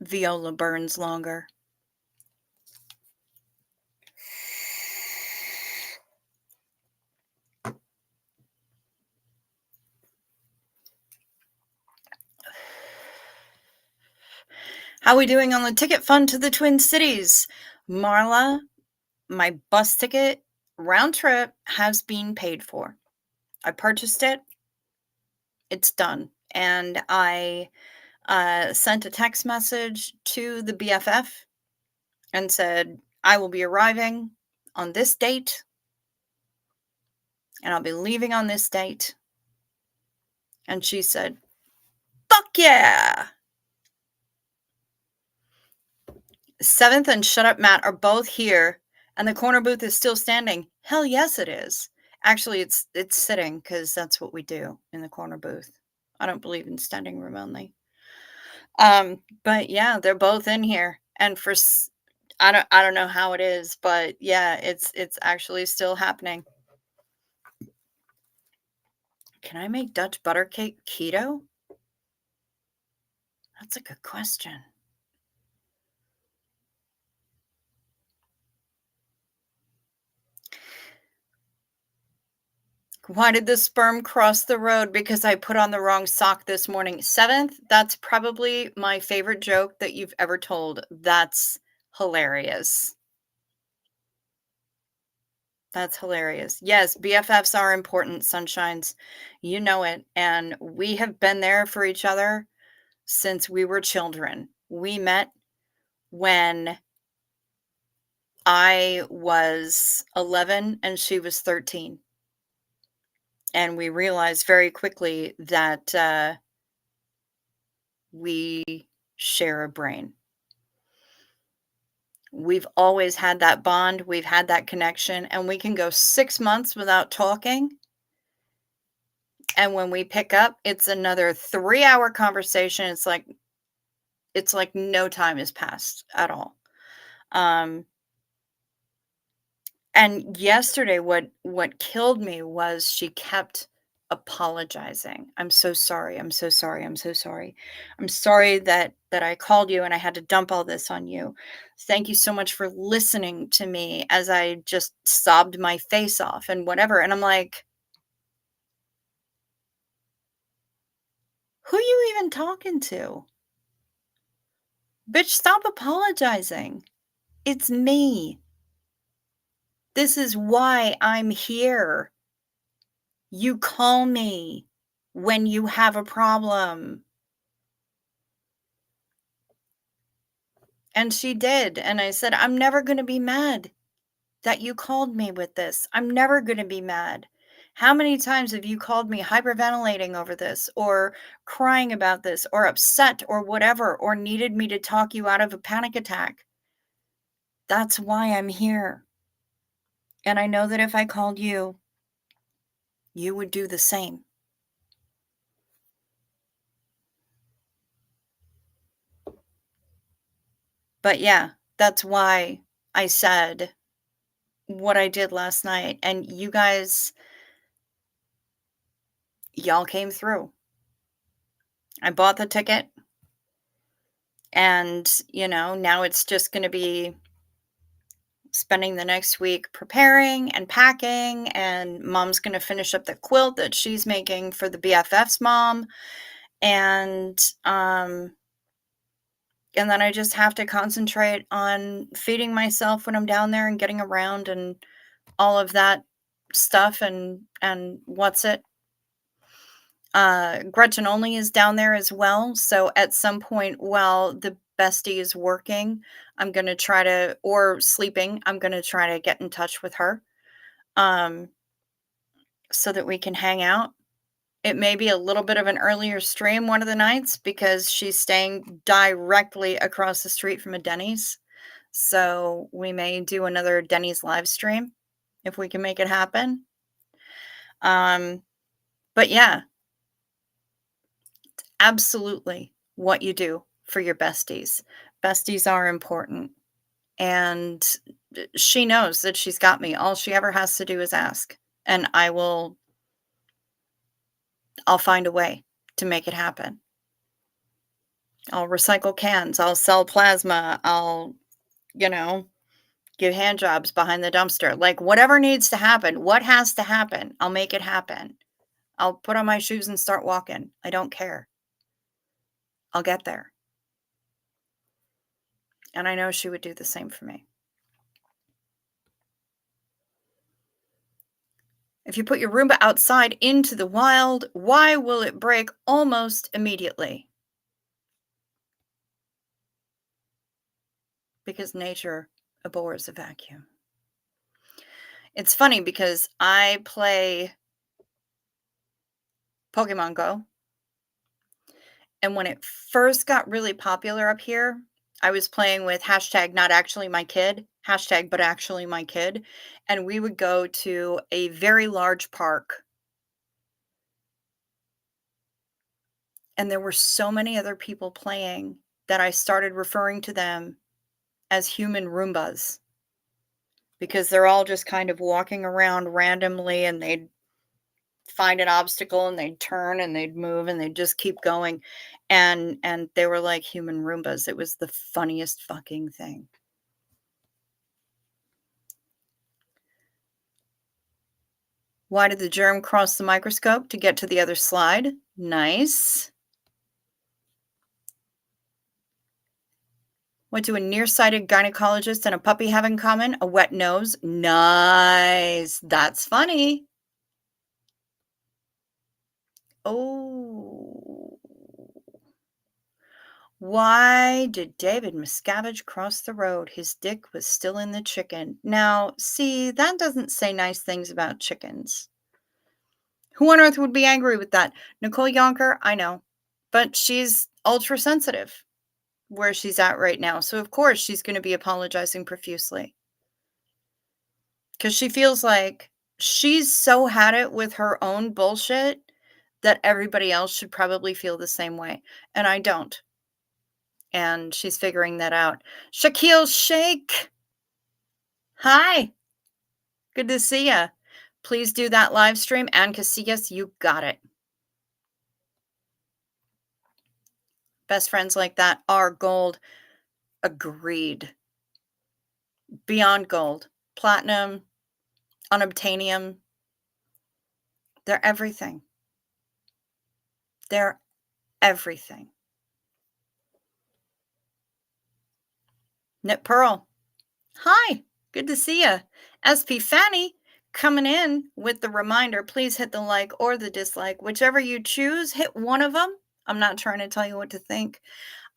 Viola burns longer. How are we doing on the ticket fund to the Twin Cities? Marla, my bus ticket round trip has been paid for. I purchased it. It's done. And I sent a text message to the BFF and said, I will be arriving on this date and I'll be leaving on this date. And she said, fuck yeah. 7th and Shut Up Matt are both here, and the corner booth is still standing. Hell yes, it is. Actually, it's sitting, because that's what we do in the corner booth. I don't believe in standing room only. But yeah, they're both in here, and I don't know how it is, but yeah, it's actually still happening. Can I make Dutch butter cake keto? That's a good question. Why did the sperm cross the road? Because I put on the wrong sock this morning. 7th, that's probably my favorite joke that you've ever told. That's hilarious. That's hilarious. Yes, BFFs are important, sunshines. You know it. And we have been there for each other since we were children. We met when I was 11 and she was 13. And we realized very quickly that we share a brain. We've always had that bond, we've had that connection, and we can go 6 months without talking, and when we pick up, it's another 3-hour conversation. It's like no time has passed at all. Um, and yesterday, what killed me was she kept apologizing. "I'm so sorry, I'm so sorry, I'm so sorry. I'm sorry that I called you and I had to dump all this on you. Thank you so much for listening to me as I just sobbed my face off," and whatever, and I'm like, "Who you even talking to? Bitch, stop apologizing. It's me. This is why I'm here. You call me when you have a problem." And she did. And I said, "I'm never going to be mad that you called me with this. I'm never going to be mad. How many times have you called me hyperventilating over this or crying about this or upset or whatever or needed me to talk you out of a panic attack? That's why I'm here. And I know that if I called you, you would do the same." But yeah, that's why I said what I did last night. And you guys, y'all came through. I bought the ticket, and now it's just going to be spending the next week preparing and packing, and mom's going to finish up the quilt that she's making for the BFF's mom, and um and then I just have to concentrate on feeding myself when I'm down there and getting around and all of that stuff. And what's it, Gretchen Only is down there as well. So at some point while the bestie is working, I'm going to try to, or sleeping, I'm going to try to get in touch with her, um, so that we can hang out. It may be a little bit of an earlier stream one of the nights because she's staying directly across the street from a Denny's. So we may do another Denny's live stream if we can make it happen. Um, but yeah, absolutely what you do for your besties. Besties are important. And she knows that she's got me. All she ever has to do is ask. And I'll find a way to make it happen. I'll recycle cans. I'll sell plasma. I'll, you know, give hand jobs behind the dumpster. Like whatever needs to happen, what has to happen, I'll make it happen. I'll put on my shoes and start walking. I don't care. I'll get there. And I know she would do the same for me. If you put your Roomba outside into the wild, why will it break almost immediately? Because nature abhors a vacuum. It's funny because I play Pokemon Go, and when it first got really popular up here, I was playing with hashtag not actually my kid, hashtag but actually my kid, and we would go to a very large park, and there were so many other people playing that I started referring to them as human Roombas because they're all just kind of walking around randomly, and they'd find an obstacle and they'd turn and they'd move and they'd just keep going, and they were like human Roombas. It was the funniest fucking thing. Why did the germ cross the microscope? To get to the other slide. Nice. What do a nearsighted gynecologist and a puppy have in common? A wet nose. Nice. That's funny. Oh. Why did David Miscavige cross the road? His dick was still in the chicken. Now, see, that doesn't say nice things about chickens. Who on earth would be angry with that? Nicole Yonker, I know, but she's ultra sensitive. where she's at right now. So, of course, she's going to be apologizing profusely because she feels like she's so had it with her own bullshit that everybody else should probably feel the same way. And I don't. And she's figuring that out. Shaquille Shake. Hi. Good to see ya. Please do that live stream. And Casillas, you got it. Best friends like that are gold. Agreed. Beyond gold. Platinum. Unobtainium. They're everything. They're everything. Knit Pearl. Hi. Good to see ya. SP Fanny coming in with the reminder. Please hit the like or the dislike. Whichever you choose, hit one of them. I'm not trying to tell you what to think.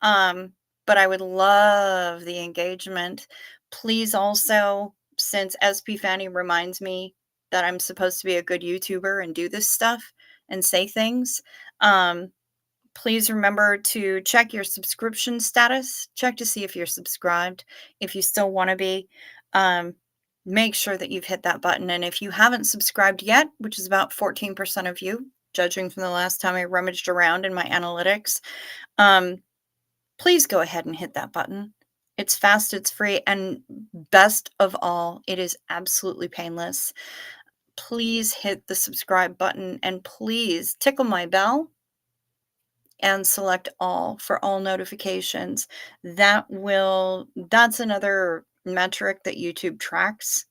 But I would love the engagement. Please also, since SP Fanny reminds me that I'm supposed to be a good YouTuber and do this stuff and say things, please remember to check your subscription status. Check to see if you're subscribed. If you still want to be, make sure that you've hit that button. And if you haven't subscribed yet, which is about 14% of you, judging from the last time I rummaged around in my analytics, please go ahead and hit that button. It's fast, it's free, and best of all, it is absolutely painless. Please hit the subscribe button and please tickle my bell and select all for all notifications. That's another metric that YouTube tracks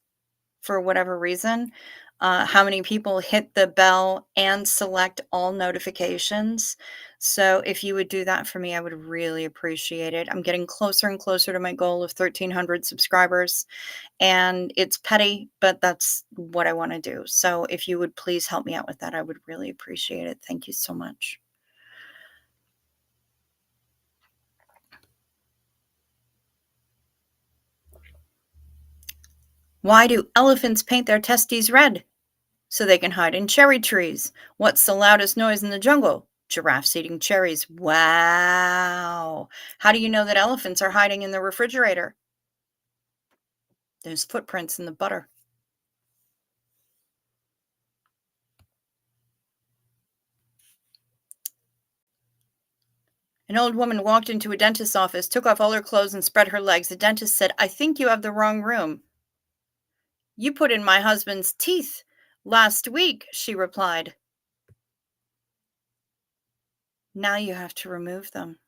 for whatever reason. How many people hit the bell and select all notifications. So if you would do that for me, I would really appreciate it. I'm getting closer and closer to my goal of 1,300 subscribers, and it's petty, but that's what I want to do. So if you would please help me out with that, I would really appreciate it. Thank you so much. Why do elephants paint their testes red? So they can hide in cherry trees. What's the loudest noise in the jungle? Giraffes eating cherries. Wow. How do you know that elephants are hiding in the refrigerator? There's footprints in the butter. An old woman walked into a dentist's office, took off all her clothes, and spread her legs. The dentist said, "I think you have the wrong room." "You put in my husband's teeth last week," she replied. "Now you have to remove them."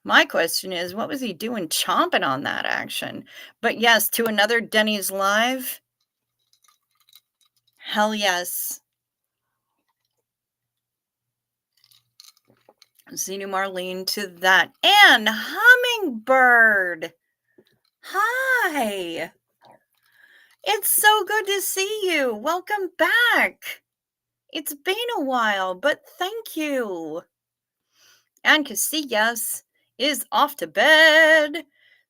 My question is, what was he doing chomping on that action? But yes, to another Denny's Live. Hell yes. Xenu Marlene to that. And Hummingbird. Hi. It's so good to see you. Welcome back. It's been a while, but thank you. And Casillas is off to bed.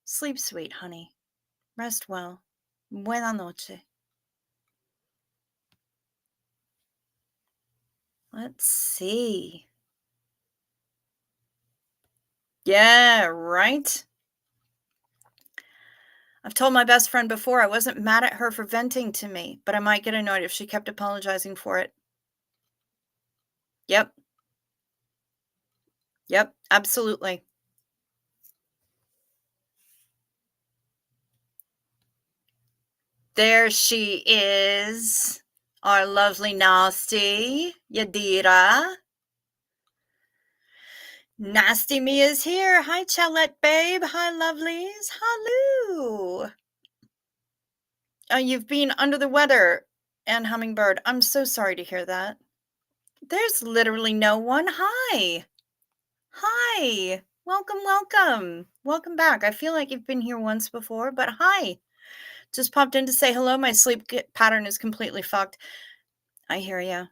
Sleep sweet, honey. Rest well. Buena noche. Let's see. Yeah, right? I've told my best friend before I wasn't mad at her for venting to me, but I might get annoyed if she kept apologizing for it. Yep. Yep, absolutely. There she is. Our lovely Nasty, Yadira. Nasty Me is here. Hi, Chalette babe. Hi, lovelies. Hello. You've been under the weather. And Hummingbird, I'm so sorry to hear that. There's literally no one. Hi. Hi. Welcome, welcome. Welcome back. I feel like you've been here once before, but hi. Just popped in to say hello. My sleep pattern is completely fucked. I hear ya.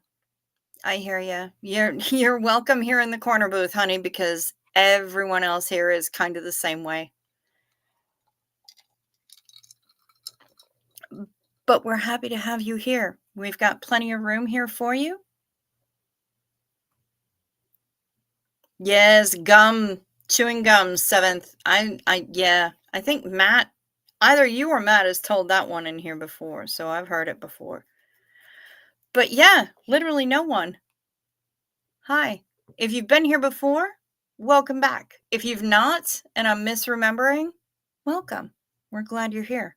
I hear ya. You're welcome here in the corner booth, honey, because everyone else here is kind of the same way. But we're happy to have you here. We've got plenty of room here for you. Yes, gum, chewing gum, 7th. Yeah, I think Matt, either you or Matt has told that one in here before, so I've heard it before. But yeah, literally no one. Hi. If you've been here before, welcome back. If you've not, and I'm misremembering, welcome. We're glad you're here.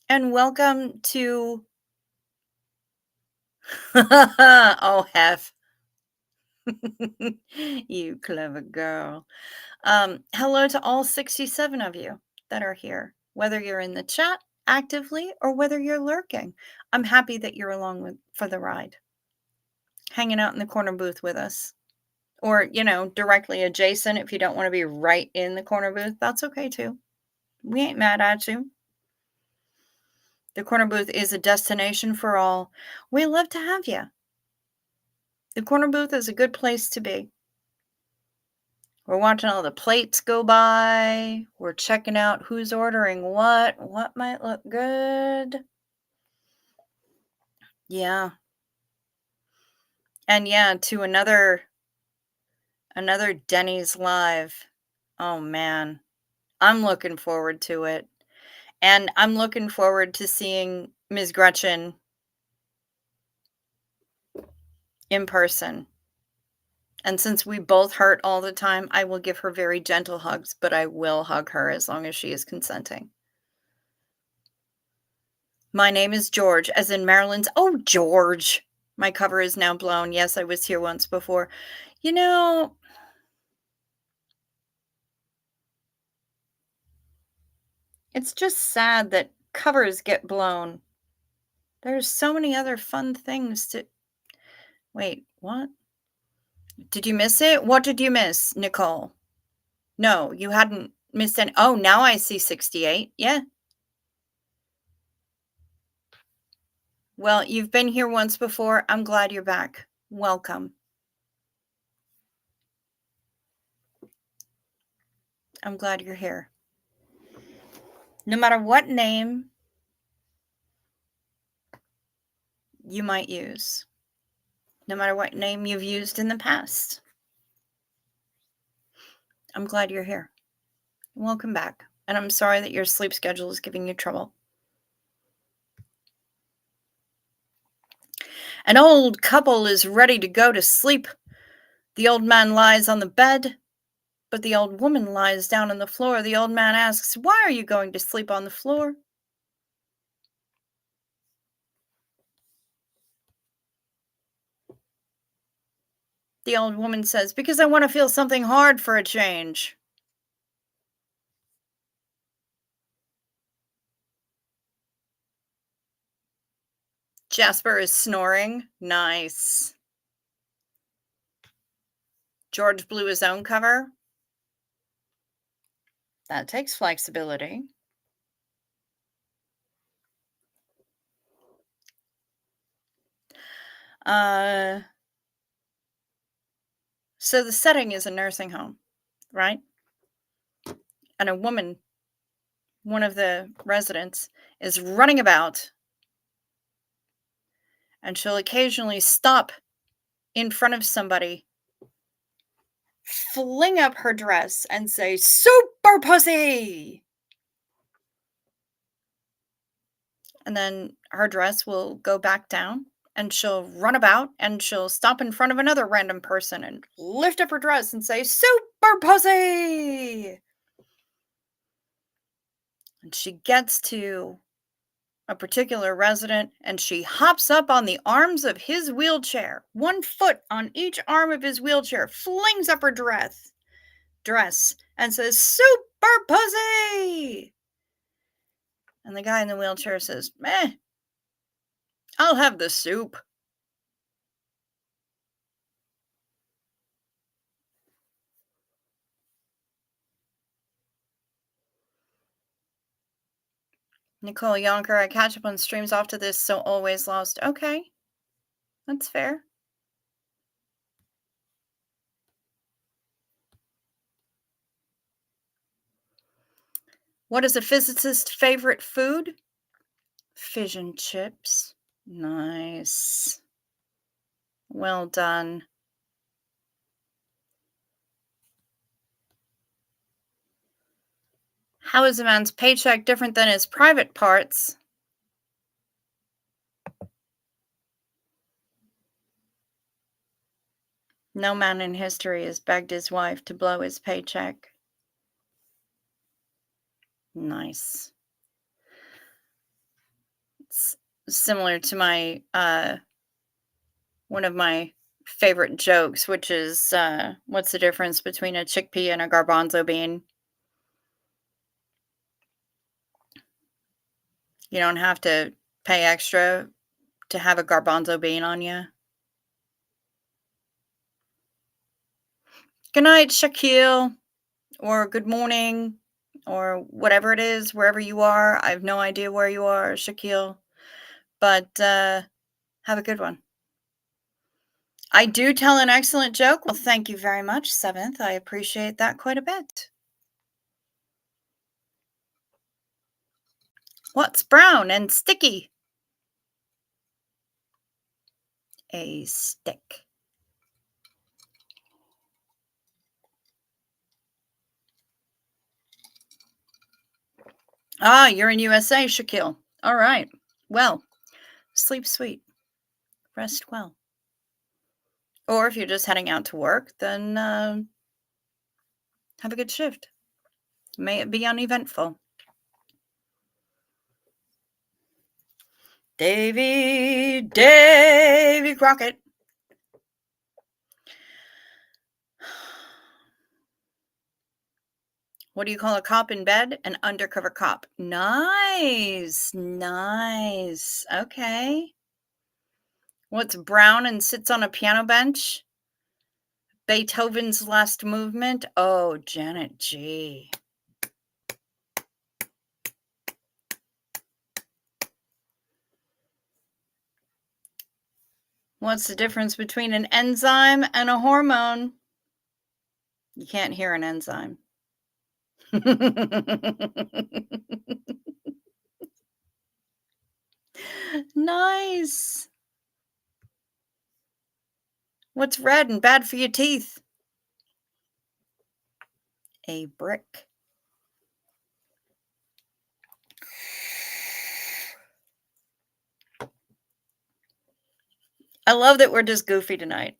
And welcome to oh, Hef. You clever girl. Hello to all 67 of you that are here, whether you're in the chat actively or whether you're lurking. I'm happy that you're along for the ride, hanging out in the corner booth with us. Or, directly adjacent if you don't want to be right in the corner booth. That's okay too. We ain't mad at you. The corner booth is a destination for all. We love to have you. The corner booth is a good place to be. We're watching all the plates go by. We're checking out who's ordering what might look good. Yeah. And yeah, to another Denny's live. Oh man. I'm looking forward to it. And I'm looking forward to seeing Ms. Gretchen in person. And since we both hurt all the time, I will give her very gentle hugs, but I will hug her as long as she is consenting. My name is George, as in Maryland's. Oh, George. My cover is now blown. Yes, I was here once before. It's just sad that covers get blown. There's so many other fun things to. Wait, what? Did you miss it? What did you miss, Nicole? No, you hadn't missed any. Oh, now I see 68. Yeah. Well, you've been here once before. I'm glad you're back. Welcome. I'm glad you're here. No matter what name you might use, no matter what name you've used in the past, I'm glad you're here. Welcome back. And I'm sorry that your sleep schedule is giving you trouble. An old couple is ready to go to sleep. The old man lies on the bed, but the old woman lies down on the floor. The old man asks, "Why are you going to sleep on the floor?" The old woman says, "Because I want to feel something hard for a change." Jasper is snoring. Nice. George blew his own cover. That takes flexibility. So the setting is a nursing home, right? And a woman, one of the residents, is running about, and she'll occasionally stop in front of somebody, fling up her dress, and say, "Super pussy!" And then her dress will go back down, and she'll run about, and she'll stop in front of another random person and lift up her dress and say, "Super pussy!" And she gets to a particular resident, and she hops up on the arms of his wheelchair, 1 foot on each arm of his wheelchair, flings up her dress, and says, "Super pussy!" And the guy in the wheelchair says, "Meh, I'll have the soup." Nicole Yonker, I catch up on streams after this, so always lost. Okay, that's fair. What is a physicist's favorite food? Fish and chips. Nice. Well done. How is a man's paycheck different than his private parts? No man in history has begged his wife to blow his paycheck. Nice. It's similar to my one of my favorite jokes, which is what's the difference between a chickpea and a garbanzo bean? You don't have to pay extra to have a garbanzo bean on you. Good night, Shaquille, or good morning, or whatever it is, wherever you are. I have no idea where you are, Shaquille, but have a good one. I do tell an excellent joke. Well, thank you very much, Seventh. I appreciate that quite a bit. What's brown and sticky? A stick. Ah, you're in USA, Shaquille. All right. Well, sleep sweet. Rest well. Or if you're just heading out to work, then have a good shift. May it be uneventful. Davy Crockett. What do you call a cop in bed? An undercover cop. Nice. Nice. Okay. What's brown and sits on a piano bench? Beethoven's Last Movement. Oh, Janet G. What's the difference between an enzyme and a hormone? You can't hear an enzyme. Nice. What's red and bad for your teeth? A brick. I love that we're just goofy tonight.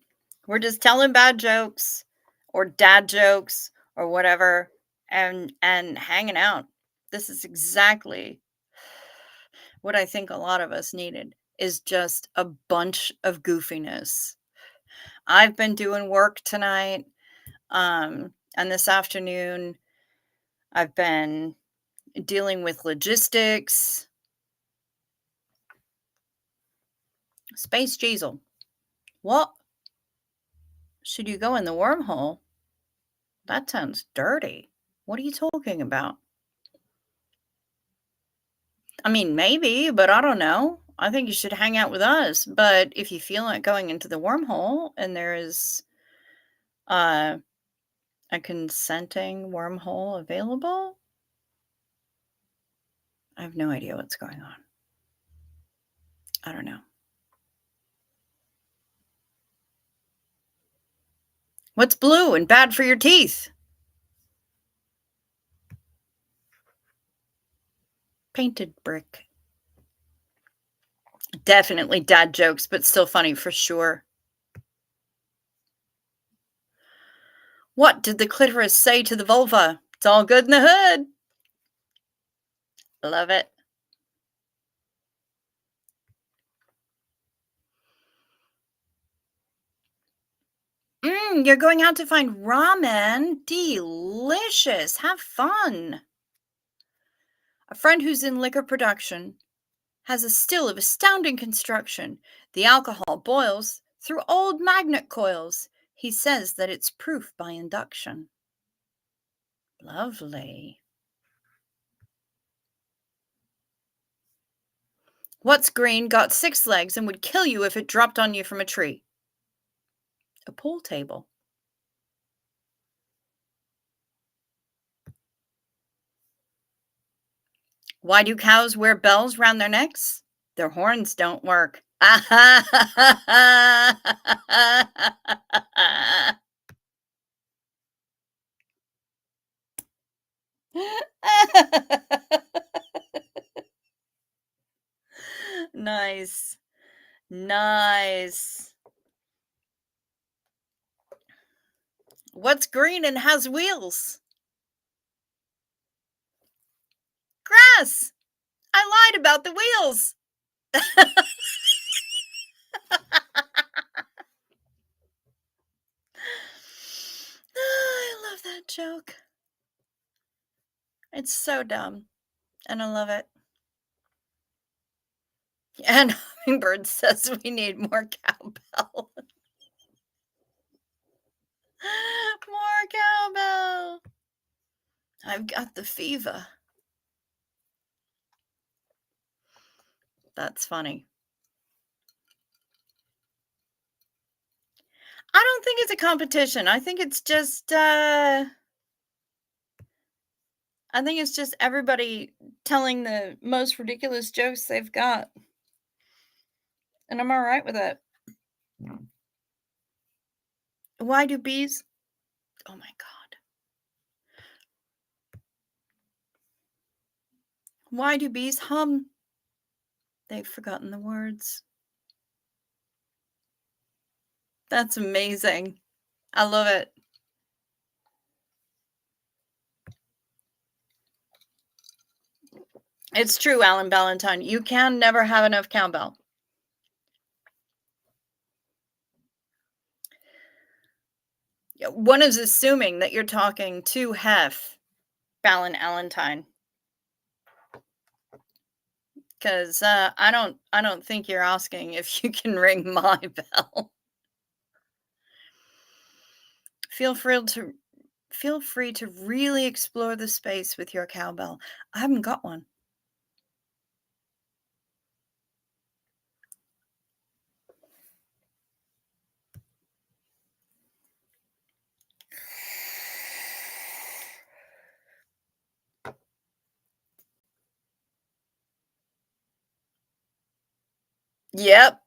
We're just telling bad jokes or dad jokes or whatever and hanging out. This is exactly what I think a lot of us needed is just a bunch of goofiness. I've been doing work tonight and this afternoon I've been dealing with logistics. Space Diesel. What? Should you go in the wormhole? That sounds dirty. What are you talking about? I mean, maybe, but I don't know. I think you should hang out with us. But if you feel like going into the wormhole and there is a consenting wormhole available, I have no idea what's going on. I don't know. What's blue and bad for your teeth? Painted brick. Definitely dad jokes, but still funny for sure. What did the clitoris say to the vulva? It's all good in the hood. Love it. You're going out to find ramen? Delicious. Have fun. A friend who's in liquor production has a still of astounding construction. The alcohol boils through old magnet coils. He says that it's proof by induction. Lovely. What's green, got 6 legs, and would kill you if it dropped on you from a tree? A pool table. Why do cows wear bells round their necks? Their horns don't work. Nice. Nice. What's green and has wheels? Grass. I lied about the wheels. I love that joke. It's so dumb, and I love it. And Hummingbird says we need more cowbell. More cowbell. I've got the fever. That's funny. I don't think it's a competition. I think it's just everybody telling the most ridiculous jokes they've got. And I'm all right with it. Why do bees? Oh my God. Why do bees hum? They've forgotten the words. That's amazing. I love it. It's true, Alan Ballantyne. You can never have enough cowbell. One is assuming that you're talking to Hef, Ballin Allentine. Because I don't think you're asking if you can ring my bell. Feel free to really explore the space with your cowbell. I haven't got one. Yep.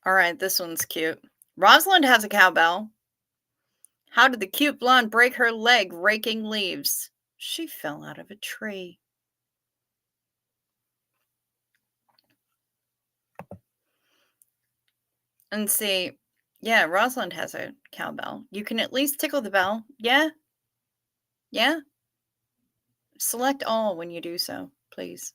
All right, this one's cute. Rosalind has a cowbell. How did the cute blonde break her leg raking leaves? She fell out of a tree. And see, yeah, Rosalind has a cowbell. You can at least tickle the bell. Yeah? Yeah? Select all when you do so, please.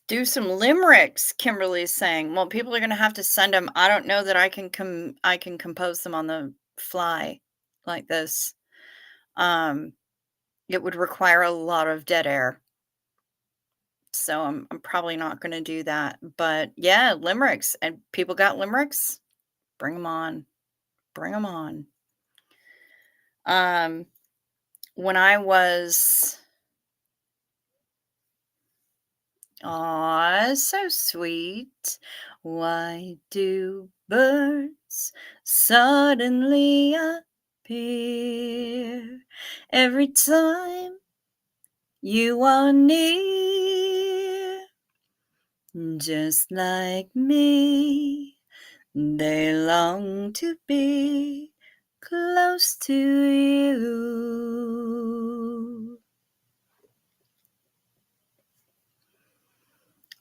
Do some limericks, Kimberly's saying. Well, people are going to have to send them. I don't know that I can compose them on the fly like this. It would require a lot of dead air. So I'm probably not going to do that. But yeah, limericks. And people got limericks? Bring them on. Bring them on. When I was aw, so sweet. Why do birds suddenly appear every time you are near? Just like me, they long to be close to you.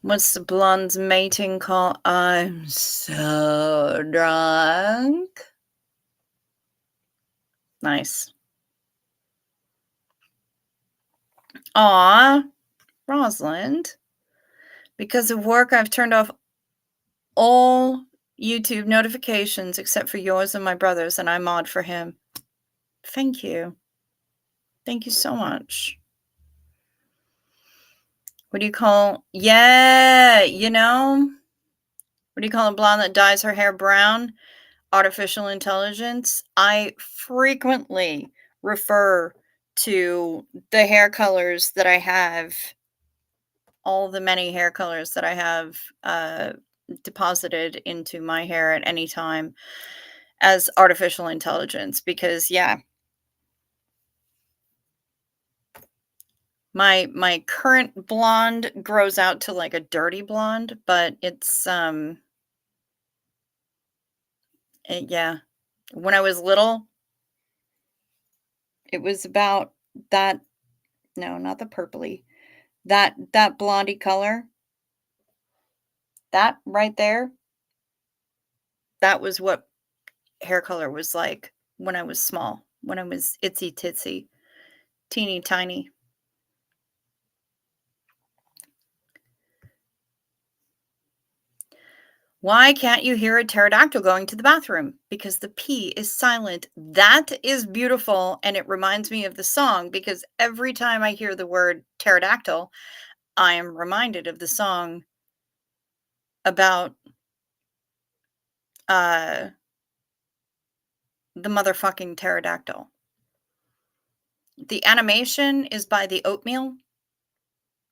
What's the blonde's mating call? I'm so drunk. Nice. Aw, Rosalind. Because of work, I've turned off all YouTube notifications except for yours and my brother's, and I mod for him. Thank you. Thank you so much. What do you call? Yeah, what do you call a blonde that dyes her hair brown? Artificial intelligence. I frequently refer to the hair colors that I have, all the many hair colors that I have deposited into my hair at any time as artificial intelligence because, yeah, my current blonde grows out to, like, a dirty blonde, but it's, yeah. When I was little, it was about that no, not the purpley. That blondie color, that right there, that was what hair color was like when I was small, when I was itsy titsy, teeny tiny. Why can't you hear a pterodactyl going to the bathroom? Because the P is silent. That is beautiful, and it reminds me of the song because every time I hear the word pterodactyl, I am reminded of the song about, uh, the motherfucking pterodactyl. The animation is by the Oatmeal,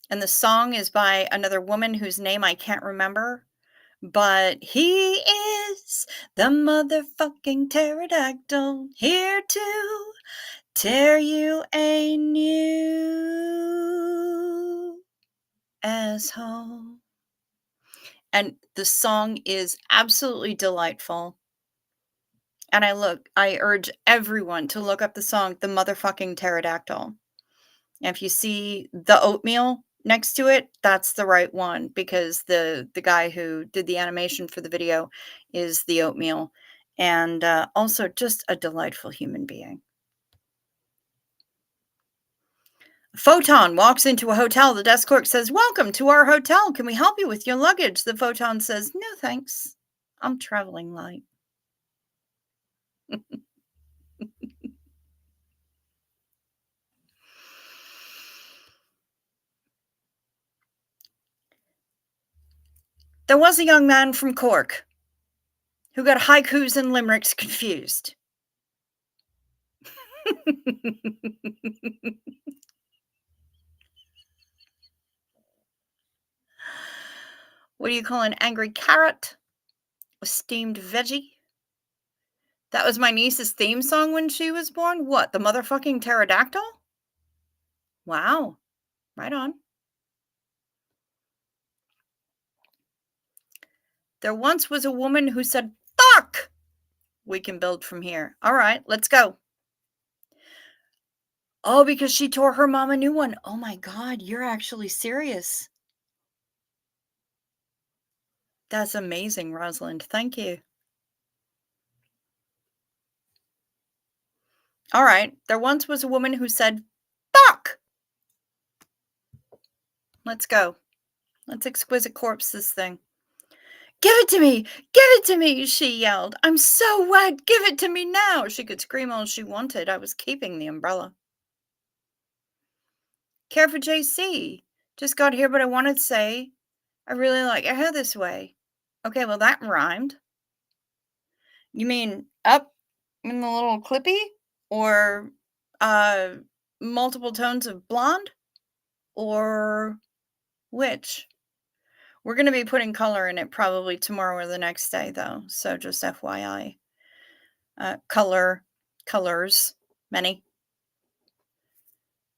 and the song is by another woman whose name I can't remember, but he is the motherfucking pterodactyl here to tear you a new asshole. And the song is absolutely delightful. And I urge everyone to look up the song The Motherfucking Pterodactyl. And if you see the oatmeal next to it, that's the right one because the guy who did the animation for the video is the oatmeal and also just a delightful human being. Photon walks into a hotel. The desk clerk says, "Welcome to our hotel. Can we help you with your luggage?" The photon says, "No, thanks. I'm traveling light." There was a young man from Cork who got haikus and limericks confused. What do you call an angry carrot? A steamed veggie? That was my niece's theme song when she was born? What, the motherfucking pterodactyl? Wow. Right on. There once was a woman who said, "Fuck!" We can build from here. All right, let's go. Oh, because she tore her mom a new one. Oh my God, you're actually serious. That's amazing, Rosalind. Thank you. All right. There once was a woman who said, "Fuck!" Let's go. Let's exquisite corpse this thing. "Give it to me! Give it to me!" she yelled. "I'm so wet! Give it to me now!" She could scream all she wanted. I was keeping the umbrella. Care for JC. Just got here, but I wanted to say I really like your hair this way. Okay, well, that rhymed. You mean up in the little clippy? Or uh multiple tones of blonde? Or which? We're going to be putting color in it probably tomorrow or the next day, though. So just FYI. Colors, many.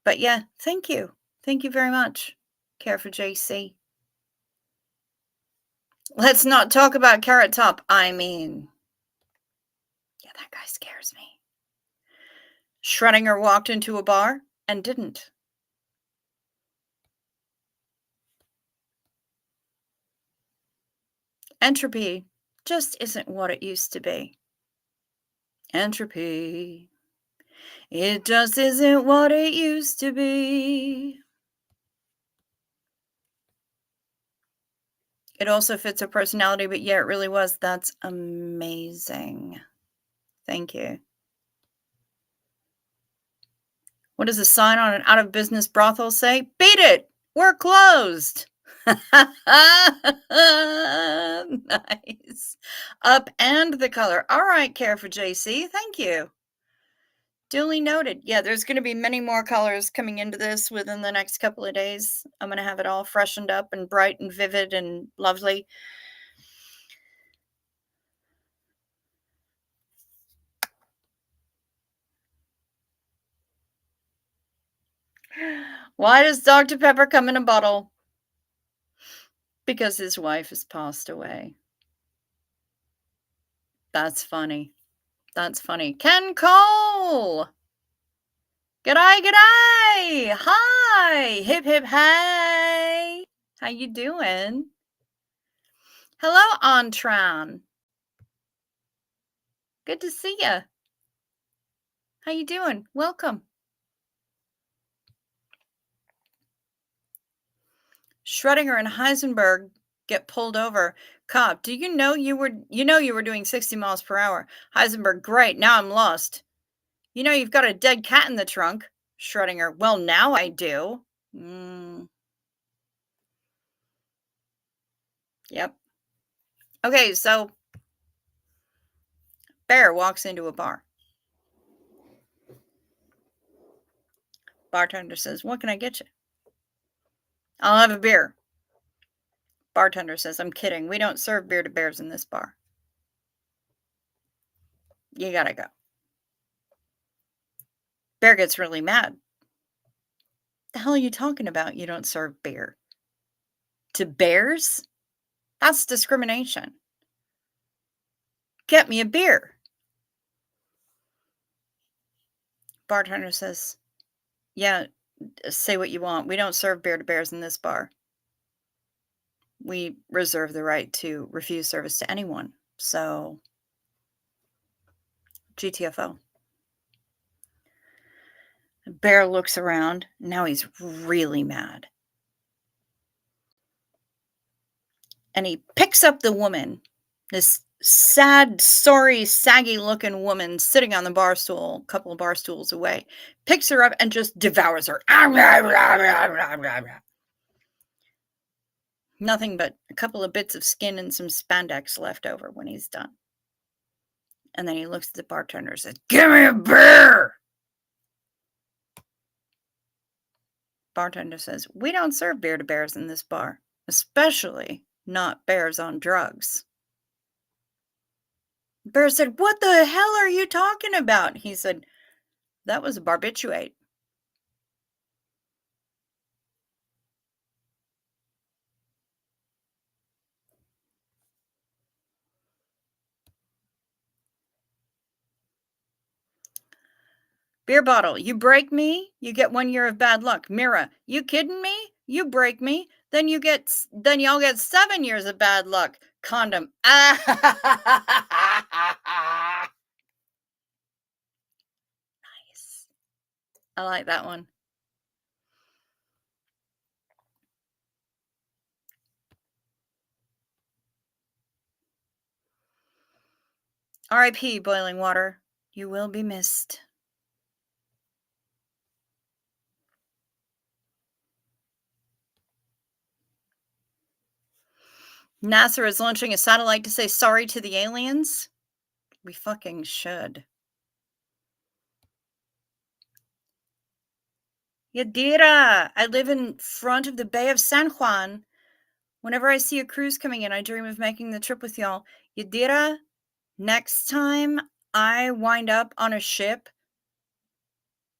But yeah, thank you. Thank you very much. Care for JC. Let's not talk about Carrot Top. I mean, yeah, that guy scares me. Schrödinger walked into a bar and didn't. Entropy just isn't what it used to be. Entropy. It just isn't what it used to be. It also fits her personality, but yeah, it really was. That's amazing. Thank you. What does a sign on an out of business brothel say? Beat it! We're closed! Nice. Up and the color. All right, Care for JC. Thank you. Duly noted. Yeah, there's going to be many more colors coming into this within the next couple of days. I'm going to have it all freshened up and bright and vivid and lovely. Why does Dr. Pepper come in a bottle? Because his wife has passed away. That's funny. That's funny. Ken Cole! G'day, g'day! Hi! Hip, hip, hey! How you doing? Hello, Antran. Good to see ya. How you doing? Welcome. Schrödinger and Heisenberg get pulled over. Cop, do you know you were doing 60 miles per hour? Heisenberg, great. Now I'm lost. You know you've got a dead cat in the trunk. Schrödinger, well, now I do. Yep. Okay, so Bear walks into a bar. Bartender says, what can I get you? I'll have a beer. Bartender says, I'm kidding. We don't serve beer to bears in this bar. You gotta go. Bear gets really mad. The hell are you talking about? You don't serve beer to bears? That's discrimination. Get me a beer. Bartender says, yeah, say what you want. We don't serve beer to bears in this bar. We reserve the right to refuse service to anyone. So, GTFO. Bear looks around. Now he's really mad. And he picks up the woman, this sad, sorry, saggy looking woman sitting on the bar stool, a couple of bar stools away, picks her up and just devours her. Nothing but a couple of bits of skin and some spandex left over when he's done. And then he looks at the bartender and says, give me a beer! Bartender says, we don't serve beer to bears in this bar, especially not bears on drugs. Bear said, what the hell are you talking about? He said, that was a barbiturate. Beer bottle, you break me, you get 1 year of bad luck. Mira, you kidding me? You break me, then y'all get 7 years of bad luck. Condom. Nice. I like that one. R.I.P. Boiling Water. You will be missed. NASA is launching a satellite to say sorry to the aliens. We fucking should. Yadira! I live in front of the Bay of San Juan. Whenever I see a cruise coming in, I dream of making the trip with y'all. Yadira, next time I wind up on a ship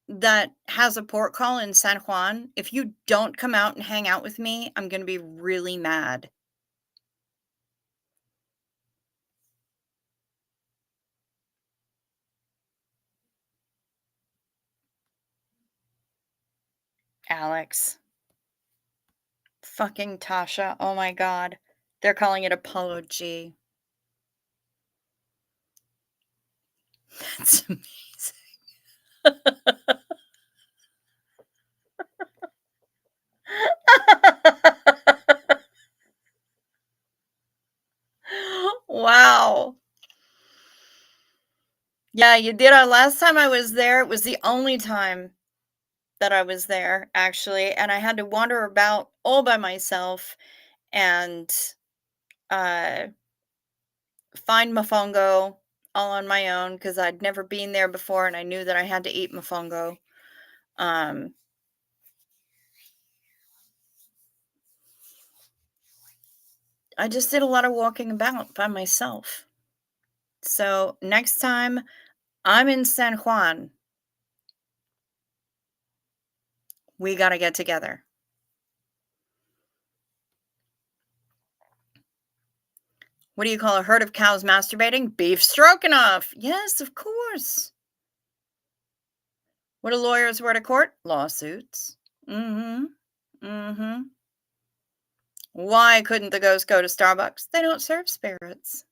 that has a port call in San Juan, if you don't come out and hang out with me, I'm going to be really mad. Alex. Fucking Tasha. Oh my god. They're calling it Apollo G. That's amazing. Wow. Yeah, you did. Last time I was there, it was the only time that I was there, actually, and I had to wander about all by myself and find mofongo all on my own because I'd never been there before and I knew that I had to eat mofongo. I just did a lot of walking about by myself. So next time I'm in San Juan, We gotta get together. What do you call a herd of cows masturbating? Beef stroganoff. Yes, of course. What do lawyers wear to court? Lawsuits. Mm-hmm. Mm-hmm. Why couldn't the ghost go to Starbucks? They don't serve spirits.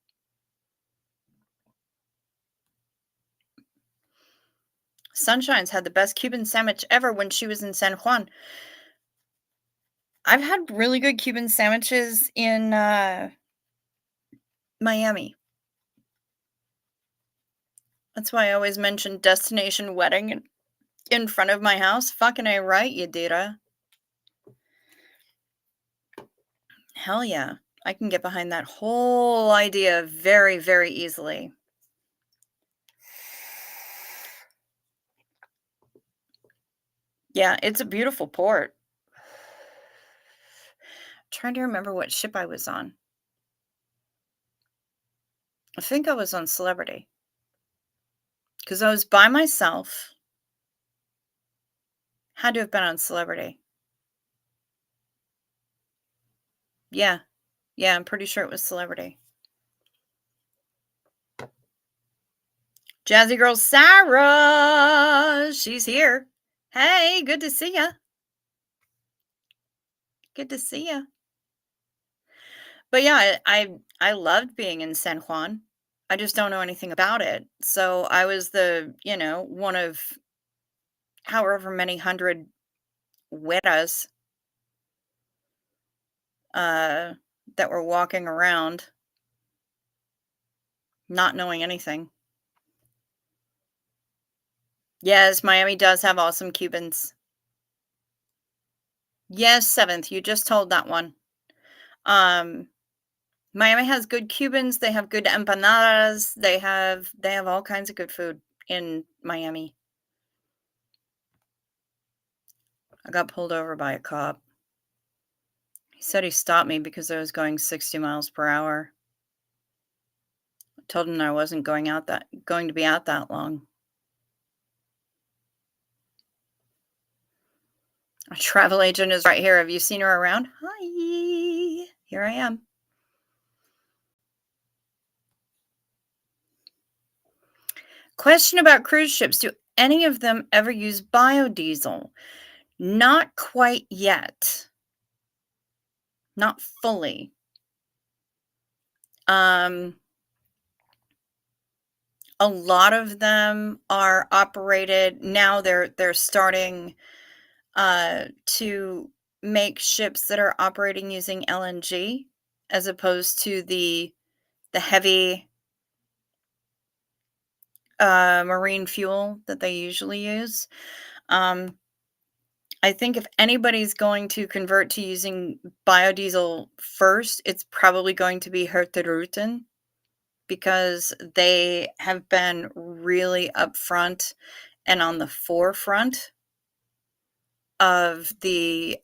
Sunshine's had the best Cuban sandwich ever when she was in San Juan. I've had really good Cuban sandwiches in Miami. That's why I always mention destination wedding in front of my house. Fucking A right, you data. Hell yeah. I can get behind that whole idea very, very easily. Yeah, it's a beautiful port. Trying to remember what ship I was on. I think I was on Celebrity. Because I was by myself. Had to have been on Celebrity. Yeah. Yeah, I'm pretty sure it was Celebrity. Jazzy Girl Sarah! She's here. Hey, good to see ya. Good to see ya. But yeah, I loved being in San Juan. I just don't know anything about it. So I was one of however many hundred güeras that were walking around not knowing anything. Yes, Miami does have awesome Cubans. Yes, 7th, you just told that one. Miami has good Cubans, they have good empanadas, they have all kinds of good food in Miami. I got pulled over by a cop. He said he stopped me because I was going 60 miles per hour. I told him I wasn't going to be out that long. A travel agent is right here. Have you seen her around? Hi. Here I am. Question about cruise ships. Do any of them ever use biodiesel? Not quite yet. Not fully. A lot of them are operated now. They're starting to make ships that are operating using LNG as opposed to the heavy marine fuel that they usually use. I think if anybody's going to convert to using biodiesel first, it's probably going to be Herteruten because they have been really upfront and on the forefront of the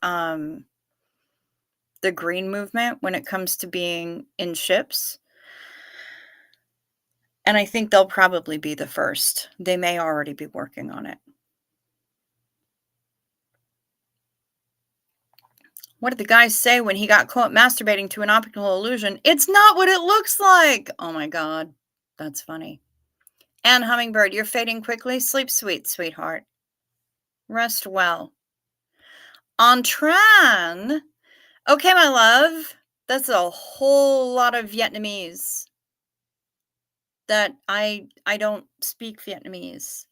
green movement when it comes to being in ships. And I think they'll probably be the first. They may already be working on it. What did the guy say when he got caught masturbating to an optical illusion? It's not what it looks like! Oh my god. That's funny. And Hummingbird, you're fading quickly. Sleep sweet, sweetheart. Rest well. Entran. Okay, my love. That's a whole lot of Vietnamese. That I don't speak Vietnamese.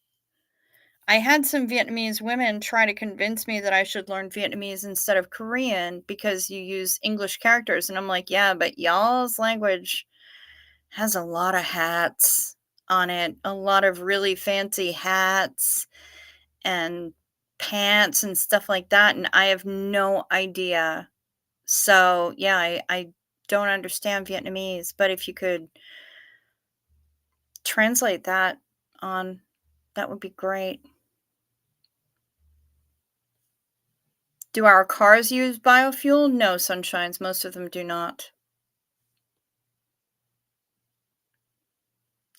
I had some Vietnamese women try to convince me that I should learn Vietnamese instead of Korean because you use English characters. And I'm like, yeah, but y'all's language has a lot of hats on it, a lot of really fancy hats and pants and stuff like that. And I have no idea. So, yeah, I don't understand Vietnamese. But if you could translate that on, that would be great. Do our cars use biofuel? No, Sunshines, most of them do not.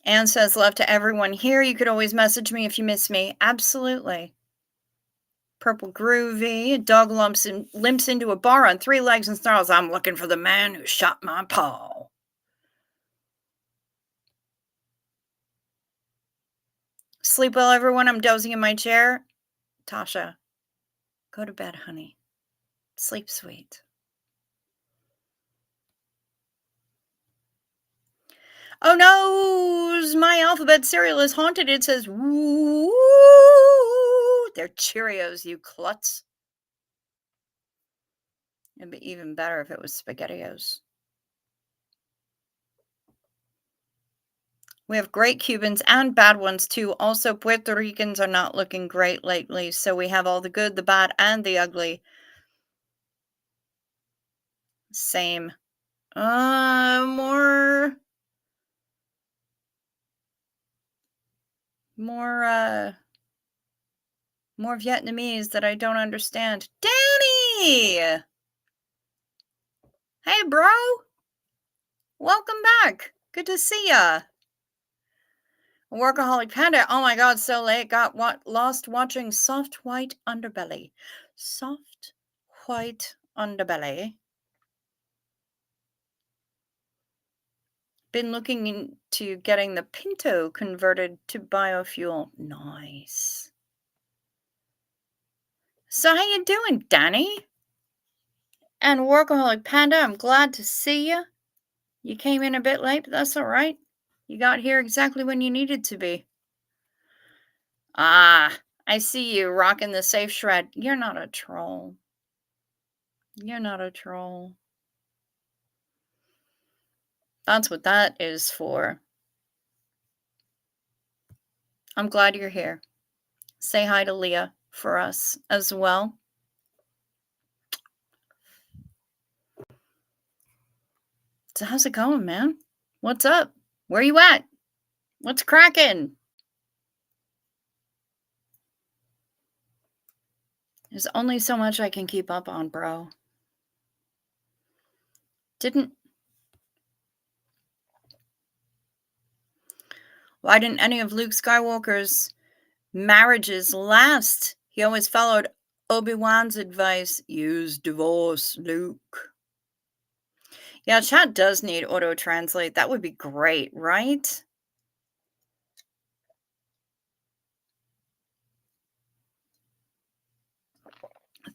Anne says, love to everyone here. You could always message me if you miss me. Absolutely. Purple groovy. A dog limps into a bar on 3 legs and snarls, "I'm looking for the man who shot my paw." Sleep well, everyone. I'm dozing in my chair. Tasha, go to bed, honey. Sleep sweet. Oh no, my alphabet cereal is haunted. It says, "Woo." They're Cheerios, you klutz. It'd be even better if it was SpaghettiOs. We have great Cubans and bad ones too. Also, Puerto Ricans are not looking great lately. So we have all the good, the bad, and the ugly. Same. More Vietnamese that I don't understand. Danny! Hey, bro! Welcome back. Good to see ya. Workaholic Panda. Oh my god, so late. Got lost watching Soft White Underbelly. Soft White Underbelly. Been looking into getting the Pinto converted to biofuel. Nice. So how you doing, Danny? And Workaholic Panda, I'm glad to see you. You came in a bit late, but that's all right. You got here exactly when you needed to be. Ah, I see you rocking the safe shred. You're not a troll. You're not a troll. That's what that is for. I'm glad you're here. Say hi to Leah for us as well. So how's it going, man? What's up? Where you at? What's cracking? There's only so much I can keep up on, bro. Why didn't any of Luke Skywalker's marriages last? He always followed Obi-Wan's advice. Use divorce, Luke. Yeah, chat does need auto-translate. That would be great, right?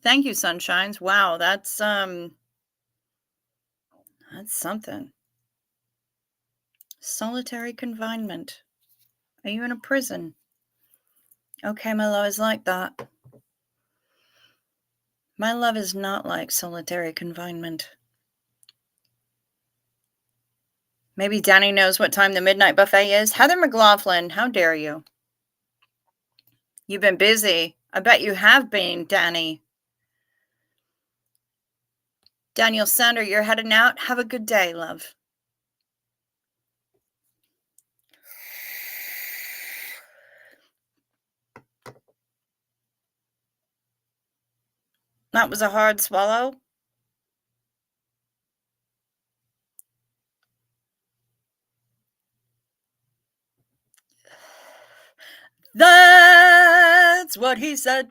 Thank you, Sunshines. Wow, that's something. Solitary confinement. Are you in a prison? Okay, my love is like that. My love is not like solitary confinement. Maybe Danny knows what time the midnight buffet is. Heather McLaughlin, how dare you? You've been busy. I bet you have been, Danny. Daniel Sander, you're heading out. Have a good day, love. That was a hard swallow. That's what he said.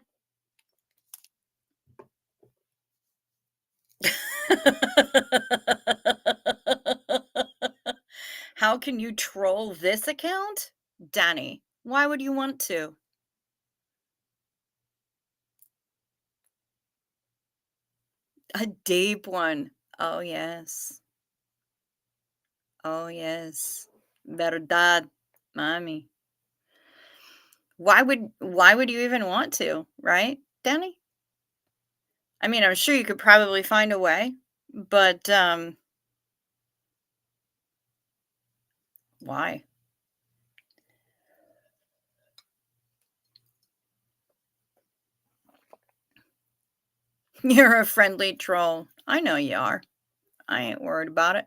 How can you troll this account? Danny, why would you want to? A deep one. Oh, yes. Oh, yes. Verdad, mommy. Why would you even want to, right, Danny? I mean, I'm sure you could probably find a way, but why? You're a friendly troll. I know you are. I ain't worried about it.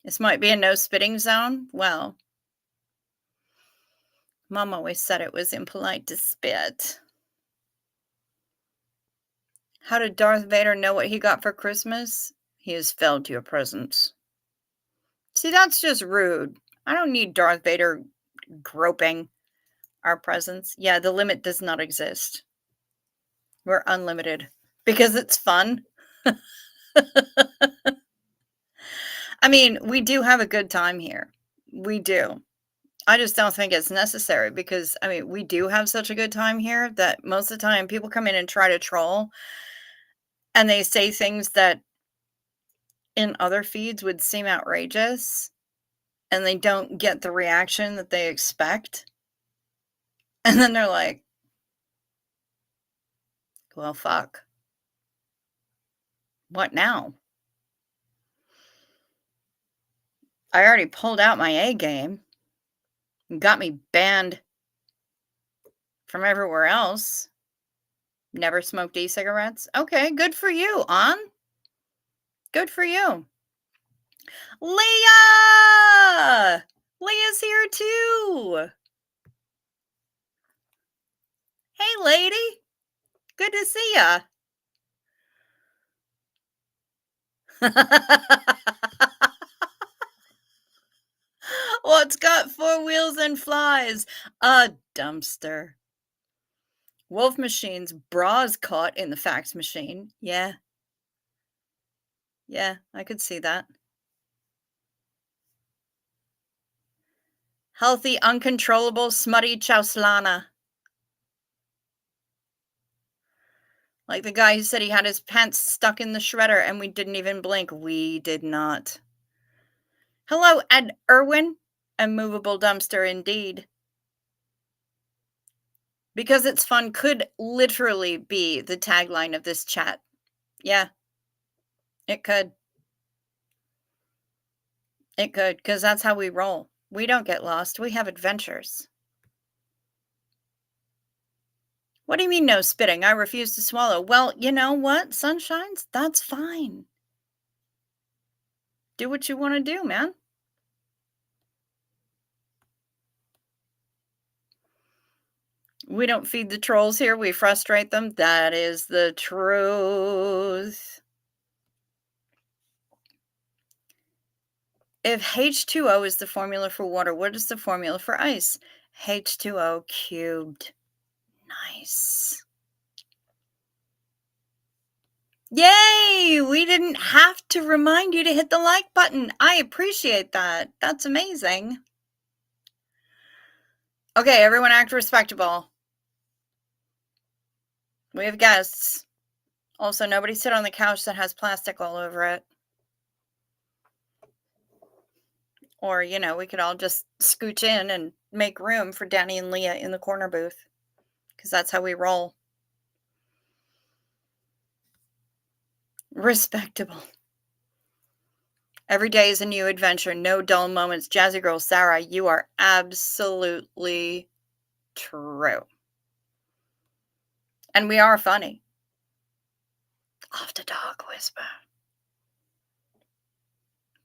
This might be a no spitting zone. Well, Mom always said it was impolite to spit. How did Darth Vader know what he got for Christmas? He has failed your presents. See, that's just rude. I don't need Darth Vader groping our presents. Yeah, the limit does not exist. We're unlimited because it's fun. I mean, we do have a good time here. We do. I just don't think it's necessary because, I mean, we do have such a good time here that most of the time people come in and try to troll and they say things that in other feeds would seem outrageous and they don't get the reaction that they expect. And then they're like, well, fuck. What now? I already pulled out my A game. Got me banned from everywhere else. Never smoked e-cigarettes. Okay, good for you, On. Good for you. Leah! Leah's here too. Hey, lady. Good to see ya. What's got 4 wheels and flies? A dumpster. Wolf Machine's bras caught in the fax machine. Yeah. Yeah, I could see that. Healthy, uncontrollable, smutty Chauslana. Like the guy who said he had his pants stuck in the shredder and we didn't even blink. We did not. Hello, Ed Irwin. A movable dumpster indeed. Because it's fun could literally be the tagline of this chat. Yeah, it could. It could, because that's how we roll. We don't get lost. We have adventures. What do you mean no spitting? I refuse to swallow. Well, you know what, Sunshines? That's fine. Do what you want to do, man. We don't feed the trolls here. We frustrate them. That is the truth. If H2O is the formula for water, what is the formula for ice? H2O cubed. Nice. Yay! We didn't have to remind you to hit the like button. I appreciate that. That's amazing. Okay, everyone act respectable. We have guests. Also, nobody sit on the couch that has plastic all over it. Or, you know, we could all just scooch in and make room for Danny and Leah in the corner booth. Because that's how we roll. Respectable. Every day is a new adventure. No dull moments. Jazzy Girl Sarah, you are absolutely true. And we are funny. Off the dog whisper.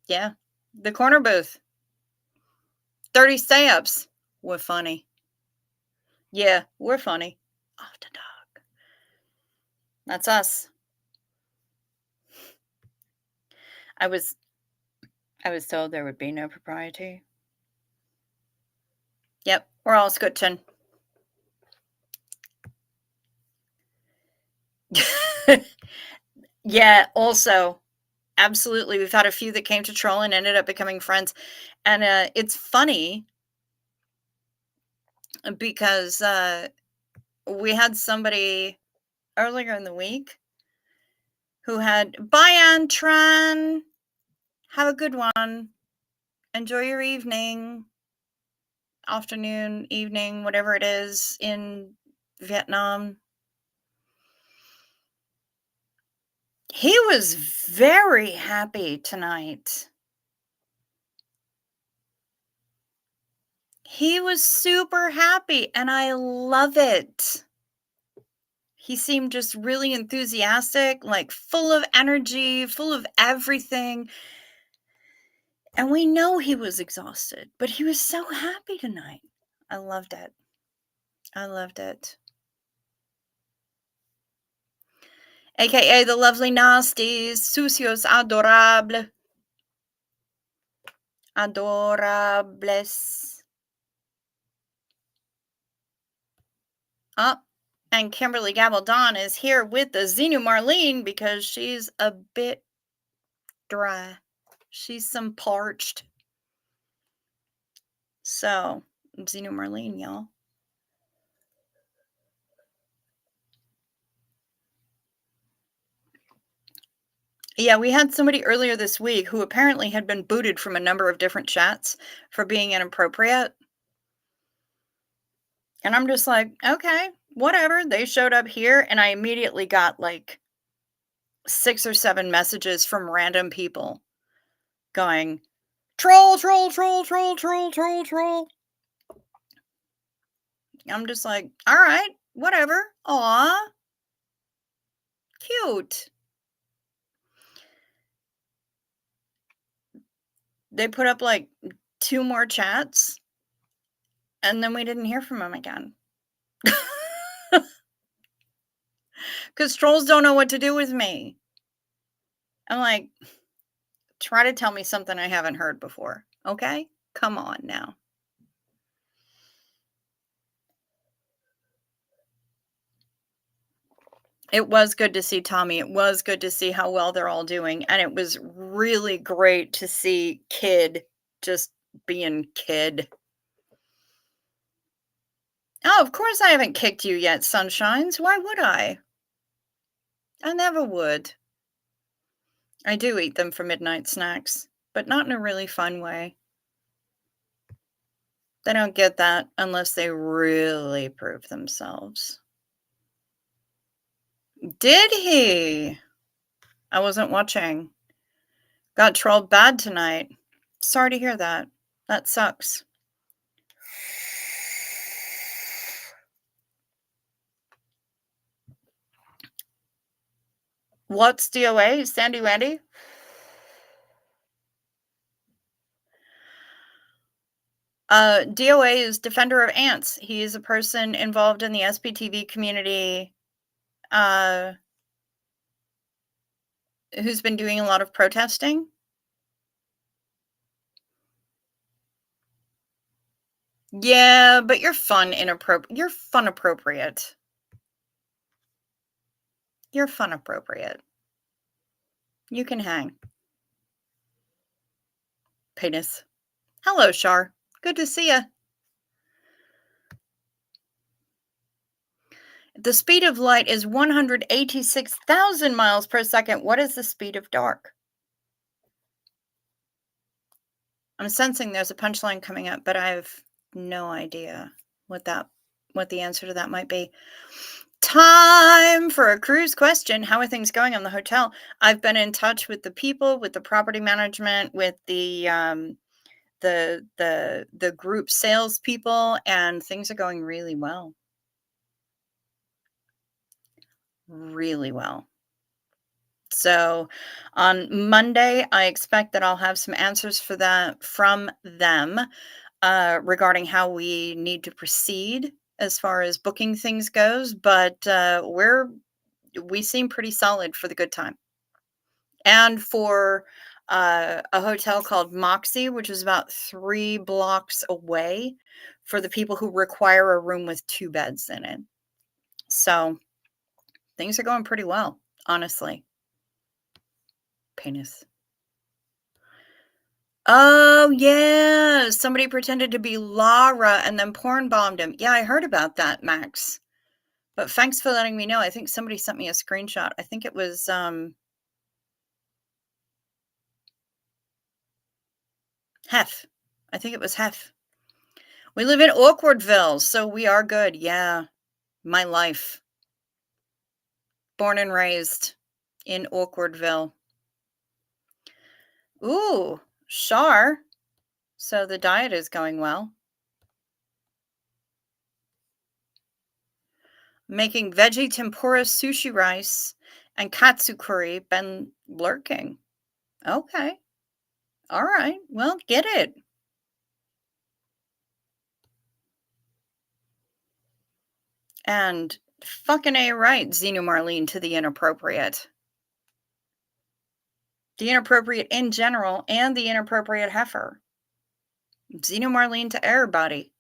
Yeah. The corner booth. 30 stay-ups. We're funny. Yeah, we're funny. Off the dog. That's us. I was told there would be no propriety. Yep, we're all scooching. Yeah, also, absolutely. We've had a few that came to troll and ended up becoming friends. And it's funny because we had somebody earlier in the week who had, bye, Antran. Have a good one. Enjoy your evening, afternoon, evening, whatever it is in Vietnam. He was very happy tonight. He was super happy, and I love it. He seemed just really enthusiastic, like full of energy, full of everything. And we know he was exhausted, but he was so happy tonight. I loved it. I loved it. AKA the lovely nasties, sucios adorables. Adorables. Ah, And Kimberly Gabaldon is here with the Xenu Marlene because she's a bit dry. She's some parched. So, Xenu Marlene, y'all. Yeah, we had somebody earlier this week who apparently had been booted from a number of different chats for being inappropriate. And I'm just like, okay, whatever. They showed up here, and I immediately got like 6 or 7 messages from random people going, troll, troll, troll, troll, troll, troll, troll. I'm just like, all right, whatever. Aw, cute. They put up like 2 more chats, and then we didn't hear from them again. Because trolls don't know what to do with me. I'm like, try to tell me something I haven't heard before. Okay? Come on now. It was good to see Tommy. It was good to see how well they're all doing. And it was really great to see Kid just being Kid. Oh, of course I haven't kicked you yet, Sunshines. Why would I? I never would. I do eat them for midnight snacks, but not in a really fun way. They don't get that unless they really prove themselves. Did he? I wasn't watching. Got trolled bad tonight. Sorry to hear that. That sucks. What's DOA? Sandy Wendy? DOA is Defender of Ants. He is a person involved in the SPTV community who's been doing a lot of protesting. Yeah, but you're fun appropriate. You're fun appropriate. You can hang. Penis. Hello, Shar. Good to see ya. The speed of light is 186,000 miles per second. What is the speed of dark? I'm sensing there's a punchline coming up, but I have no idea what the answer to that might be. Time for a cruise question. How are things going on the hotel? I've been in touch with the people, with the property management, with the group salespeople, and things are going really well. Really well. So on Monday, I expect that I'll have some answers for that from them regarding how we need to proceed as far as booking things goes. But we seem pretty solid for the good time. And for a hotel called Moxie, which is about 3 blocks away, for the people who require a room with 2 beds in it. So things are going pretty well, honestly. Penis. Oh, yeah. Somebody pretended to be Lara and then porn bombed him. Yeah, I heard about that, Max. But thanks for letting me know. I think somebody sent me a screenshot. I think it was Hef. I think it was Hef. We live in Awkwardville, so we are good. Yeah. My life. Born and raised in Awkwardville. Ooh, Shar. So the diet is going well. Making veggie tempura sushi rice and katsu curry. Been lurking. Okay. All right. Well, get it. And fucking A right, Xenu Marlene to the inappropriate. The inappropriate in general and the inappropriate heifer. Xenu Marlene to everybody.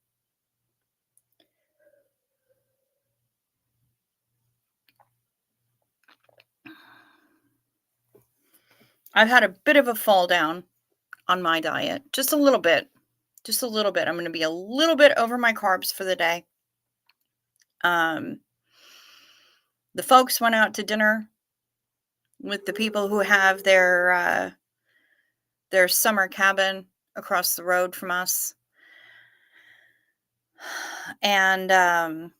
I've had a bit of a fall down on my diet, just a little bit. Just a little bit. I'm going to be a little bit over my carbs for the day. Um, the folks went out to dinner with the people who have their summer cabin across the road from us. And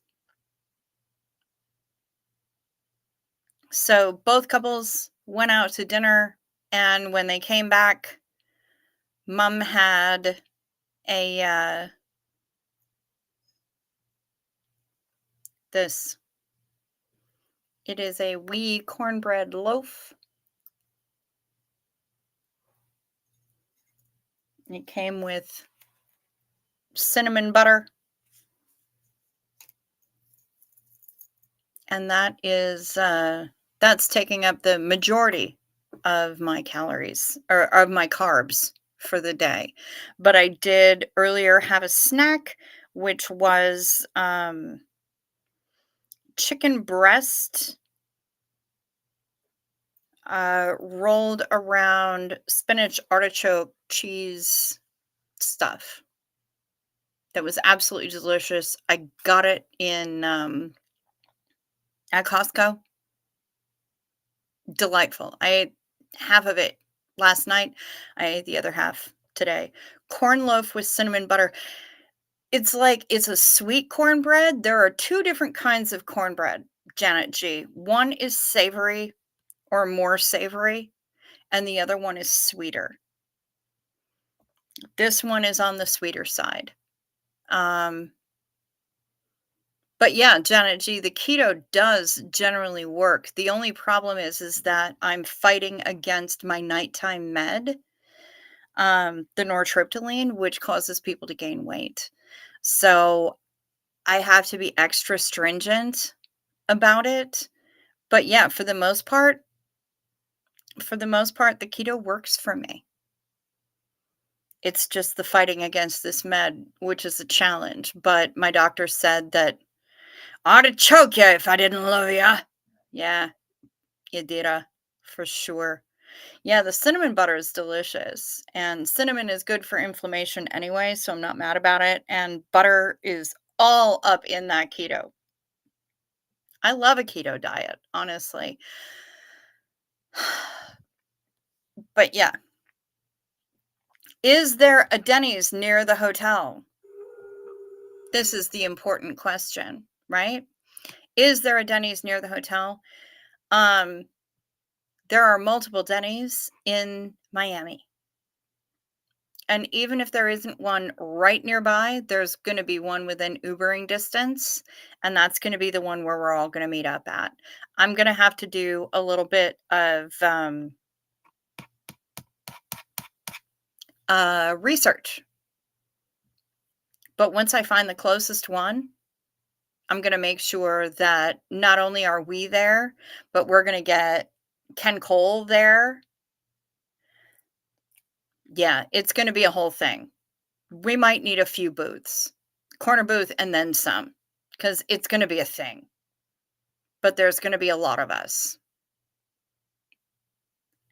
so both couples went out to dinner, and when they came back, Mom had a this. It is a wee cornbread loaf. It came with cinnamon butter, and that's taking up the majority of my calories, or of my carbs for the day. But I did earlier have a snack, which was chicken breast rolled around spinach artichoke cheese stuff. That was absolutely delicious. I got it in at Costco. Delightful. I ate half of it last night. I ate the other half today. Corn loaf with cinnamon butter. It's like it's a sweet cornbread. There are two different kinds of cornbread, Janet G. One is savory or more savory, and the other one is sweeter. This one is on the sweeter side. But yeah, Janet G, the keto does generally work. The only problem is that I'm fighting against my nighttime med, the nortriptyline, which causes people to gain weight. So I have to be extra stringent about it. But yeah, for the most part, the keto works for me. It's just the fighting against this med, which is a challenge. But my doctor said that I ought to choke you if I didn't love you. Yeah, you did, for sure. Yeah, the cinnamon butter is delicious, and cinnamon is good for inflammation anyway, so I'm not mad about it. And butter is all up in that keto. I love a keto diet, honestly. But yeah. Is there a Denny's near the hotel? This is the important question, right? Is there a Denny's near the hotel? There are multiple Denny's in Miami. And even if there isn't one right nearby, there's going to be one within Ubering distance. And that's going to be the one where we're all going to meet up at. I'm going to have to do a little bit of research. But once I find the closest one, I'm going to make sure that not only are we there, but we're going to get Ken Cole there. Yeah, it's going to be a whole thing. We might need a few booths, corner booth and then some, because it's going to be a thing. But there's going to be a lot of us.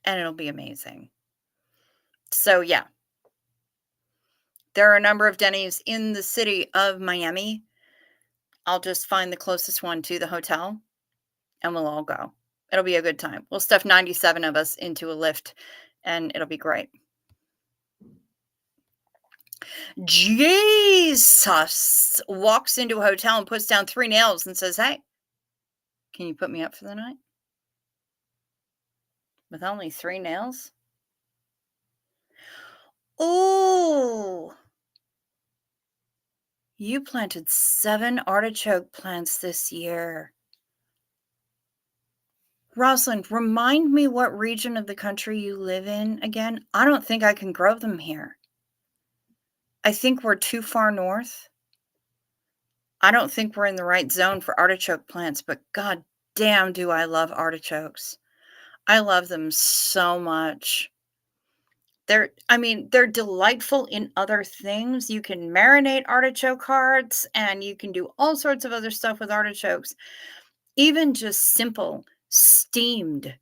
And it'll be amazing. So yeah. There are a number of Denny's in the city of Miami. I'll just find the closest one to the hotel and we'll all go. It'll be a good time. We'll stuff 97 of us into a lift and it'll be great. Jesus walks into a hotel and puts down 3 nails and says, "Hey, can you put me up for the night?" With only 3 nails? Ooh. You planted 7 artichoke plants this year. Rosalind, remind me what region of the country you live in again. I don't think I can grow them here. I think we're too far north. I don't think we're in the right zone for artichoke plants, but god damn do I love artichokes. I love them so much. They're delightful in other things. You can marinate artichoke hearts and you can do all sorts of other stuff with artichokes. Even just simple steamed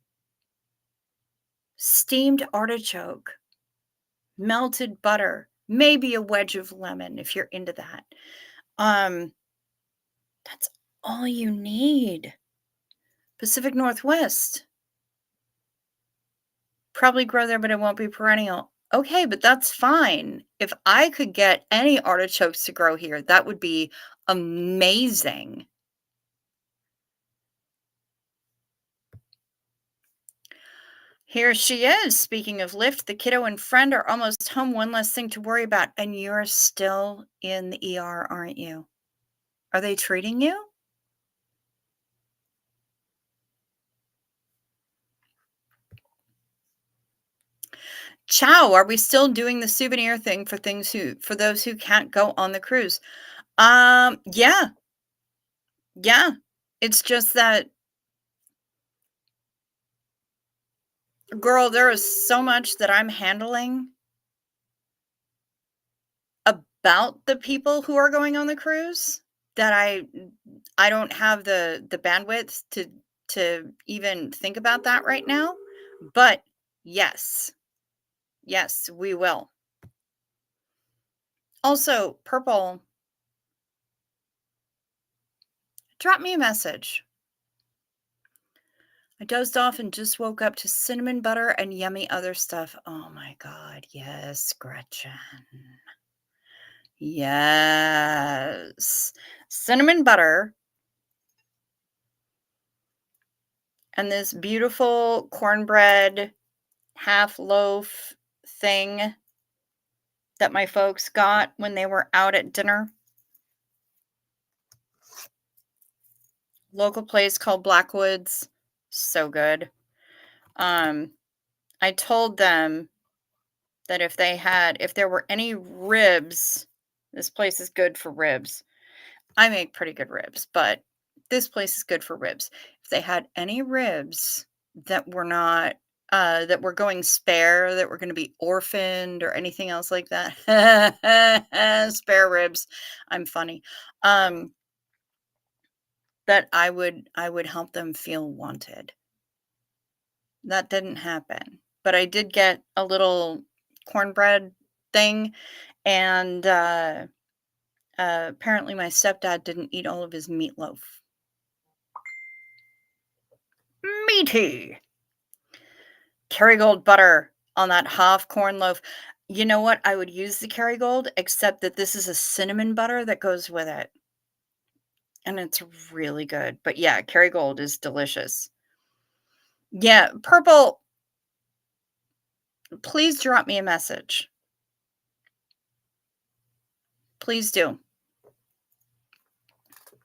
steamed artichoke, melted butter, maybe a wedge of lemon if you're into that. Um, that's all you need. Pacific Northwest. Probably grow there, but it won't be perennial. Okay, but that's fine. If I could get any artichokes to grow here, that would be amazing. Here she is. Speaking of lift, the kiddo and friend are almost home. One less thing to worry about. And you're still in the ER, aren't you? Are they treating you? Ciao. Are we still doing the souvenir thing for those who can't go on the cruise? Yeah. Yeah. It's just that, girl, there is so much that I'm handling about the people who are going on the cruise that I don't have the bandwidth to even think about that right now. But yes. Yes, we will. Also, Purple, drop me a message. I dozed off and just woke up to cinnamon butter and yummy other stuff. Oh my God. Yes, Gretchen. Yes. Cinnamon butter and this beautiful cornbread half loaf thing that my folks got when they were out at dinner. Local place called Blackwoods. So good. I told them that if there were any ribs, this place is good for ribs. I make pretty good ribs, but this place is good for ribs. If they had any ribs that were not that were going spare, that were going to be orphaned or anything else like that. Spare ribs. I'm funny. That I would help them feel wanted. That didn't happen. But I did get a little cornbread thing, and apparently my stepdad didn't eat all of his meatloaf. Meaty. Kerrygold butter on that half corn loaf. You know what? I would use the Kerrygold, except that this is a cinnamon butter that goes with it. And it's really good. But yeah, Kerrygold is delicious. Yeah, Purple, please drop me a message. Please do.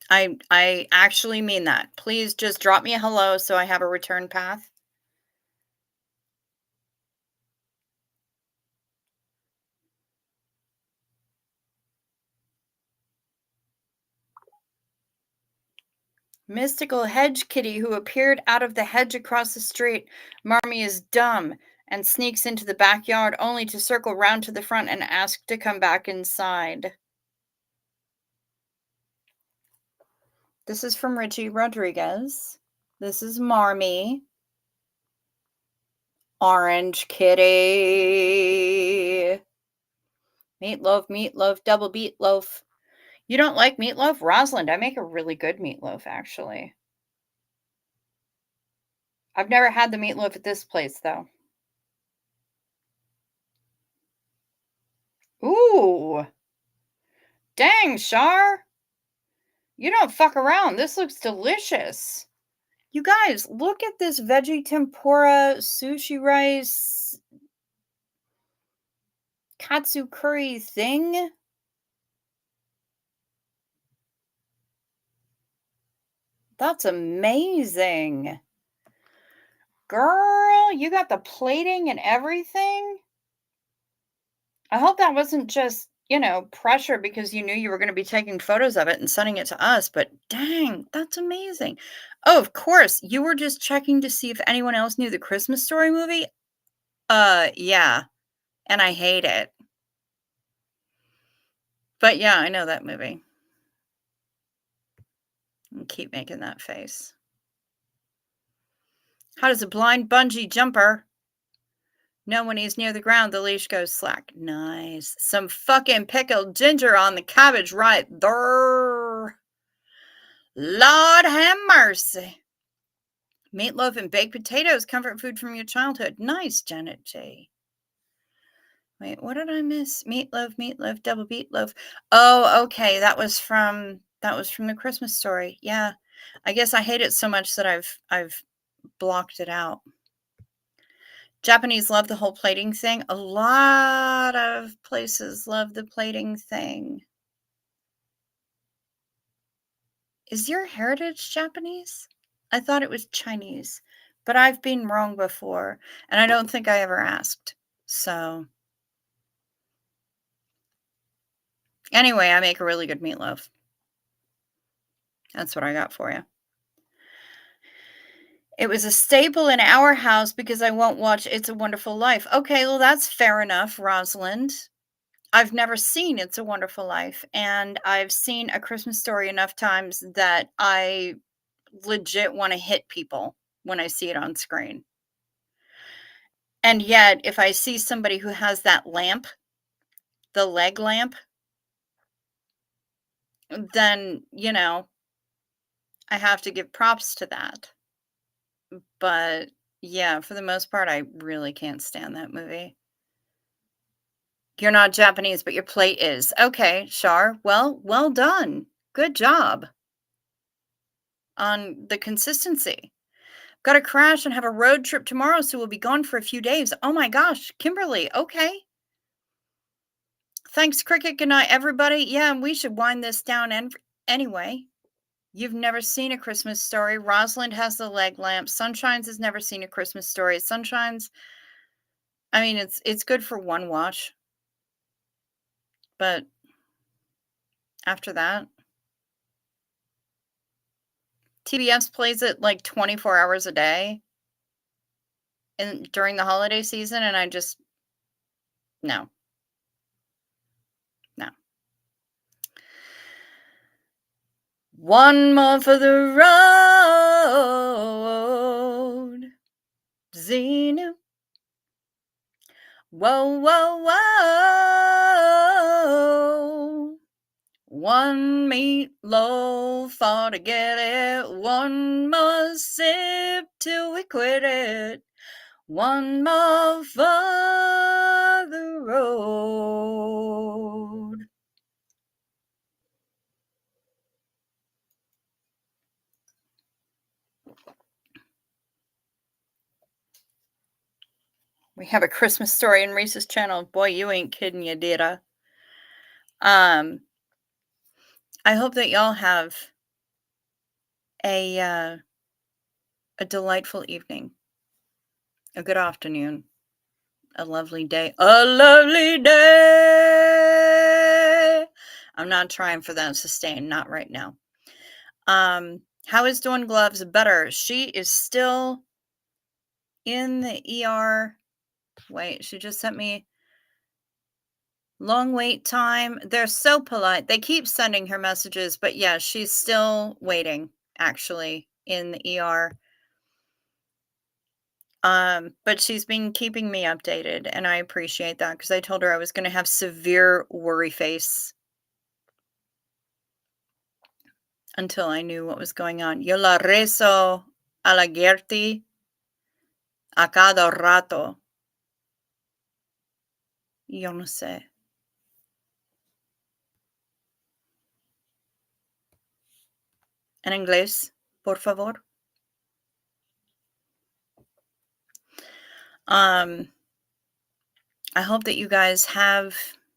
I actually mean that. Please just drop me a hello so I have a return path. Mystical hedge kitty who appeared out of the hedge across the street. Marmee is dumb and sneaks into the backyard only to circle round to the front and ask to come back inside. This is from Richie Rodriguez. This is Marmee. Orange kitty. Meatloaf, meatloaf, double meatloaf. You don't like meatloaf? Rosalind, I make a really good meatloaf, actually. I've never had the meatloaf at this place, though. Ooh. Dang, Shar. You don't fuck around. This looks delicious. You guys, look at this veggie tempura, sushi rice, katsu curry thing. That's amazing. Girl, you got the plating and everything? I hope that wasn't just, pressure because you knew you were going to be taking photos of it and sending it to us, but dang, that's amazing. Oh, of course, you were just checking to see if anyone else knew the Christmas Story movie? Yeah, and I hate it. But yeah, I know that movie. And keep making that face. How does a blind bungee jumper No, when he's near the ground, the leash goes slack. Nice. Some fucking pickled ginger on the cabbage right there. Lord have mercy. Meatloaf and baked potatoes, comfort food from your childhood. Nice, Janet J. Wait, what did I miss? Meatloaf, double meatloaf. Oh, okay. That was from the Christmas Story. Yeah. I guess I hate it so much that I've blocked it out. Japanese love the whole plating thing. A lot of places love the plating thing. Is your heritage Japanese? I thought it was Chinese, but I've been wrong before, and I don't think I ever asked. So, anyway, I make a really good meatloaf. That's what I got for you. It was a staple in our house because I won't watch It's a Wonderful Life. Okay, well, that's fair enough, Rosalind. I've never seen It's a Wonderful Life, and I've seen A Christmas Story enough times that I legit want to hit people when I see it on screen. And yet, if I see somebody who has that lamp, the leg lamp, then, I have to give props to that. But yeah, for the most part, I really can't stand that movie. You're not Japanese, but your plate is. Okay, Shar. Well done. Good job on the consistency. Got to crash and have a road trip tomorrow, so we'll be gone for a few days. Oh my gosh, Kimberly. Okay. Thanks, Cricket. Good night, everybody. Yeah, we should wind this down anyway. You've never seen A Christmas Story. Rosalind has the leg lamp. Sunshines has never seen A Christmas Story. Sunshines, I mean, it's good for one watch. But after that, TBS plays it like 24 hours a day during the holiday season, and I just no. No. One more for the road. Xenu. Whoa, whoa, whoa. One meatloaf ought to get it. One more sip till we quit it. One more for the road. We have A Christmas Story in Reese's channel. Boy, you ain't kidding, you did. I hope that y'all have a delightful evening, a good afternoon, a lovely day. A lovely day! I'm not trying for that sustain, not right now. How is Dawn Gloves better? She is still in the ER. Wait, she just sent me long wait time. They're so polite. They keep sending her messages, but yeah, she's still waiting, actually, in the ER. But she's been keeping me updated, and I appreciate that because I told her I was going to have severe worry face until I knew what was going on. Yo la rezo a la Gertie a cada rato. Yo no sé. En inglés, por favor. I hope that you guys have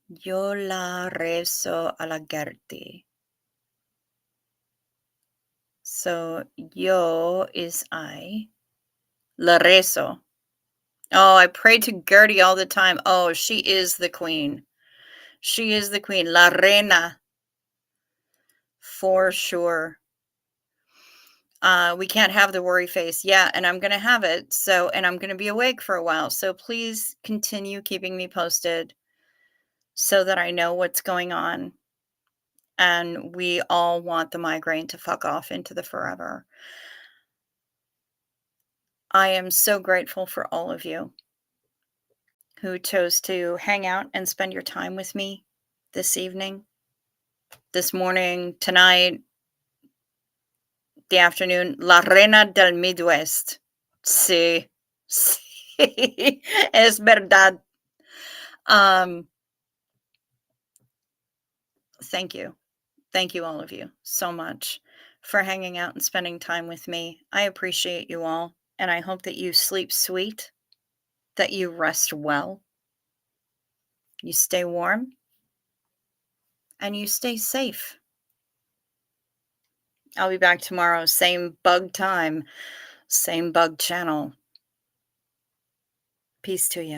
Yo la rezo a la Gertie. So, yo is I. La rezo. Oh, I pray to Gertie all the time. Oh, she is the queen. She is the queen. La reina. For sure. We can't have the worry face. Yeah, and I'm going to have it. So, and I'm going to be awake for a while. So please continue keeping me posted so that I know what's going on. And we all want the migraine to fuck off into the forever. I am so grateful for all of you. who chose to hang out and spend your time with me this evening, this morning, tonight, the afternoon. La reina del Midwest. Sí. Sí. Es verdad. Thank you. Thank you, all of you, so much for hanging out and spending time with me. I appreciate you all, and I hope that you sleep sweet, that you rest well, you stay warm, and you stay safe. I'll be back tomorrow, same bug time, same bug channel. Peace to you.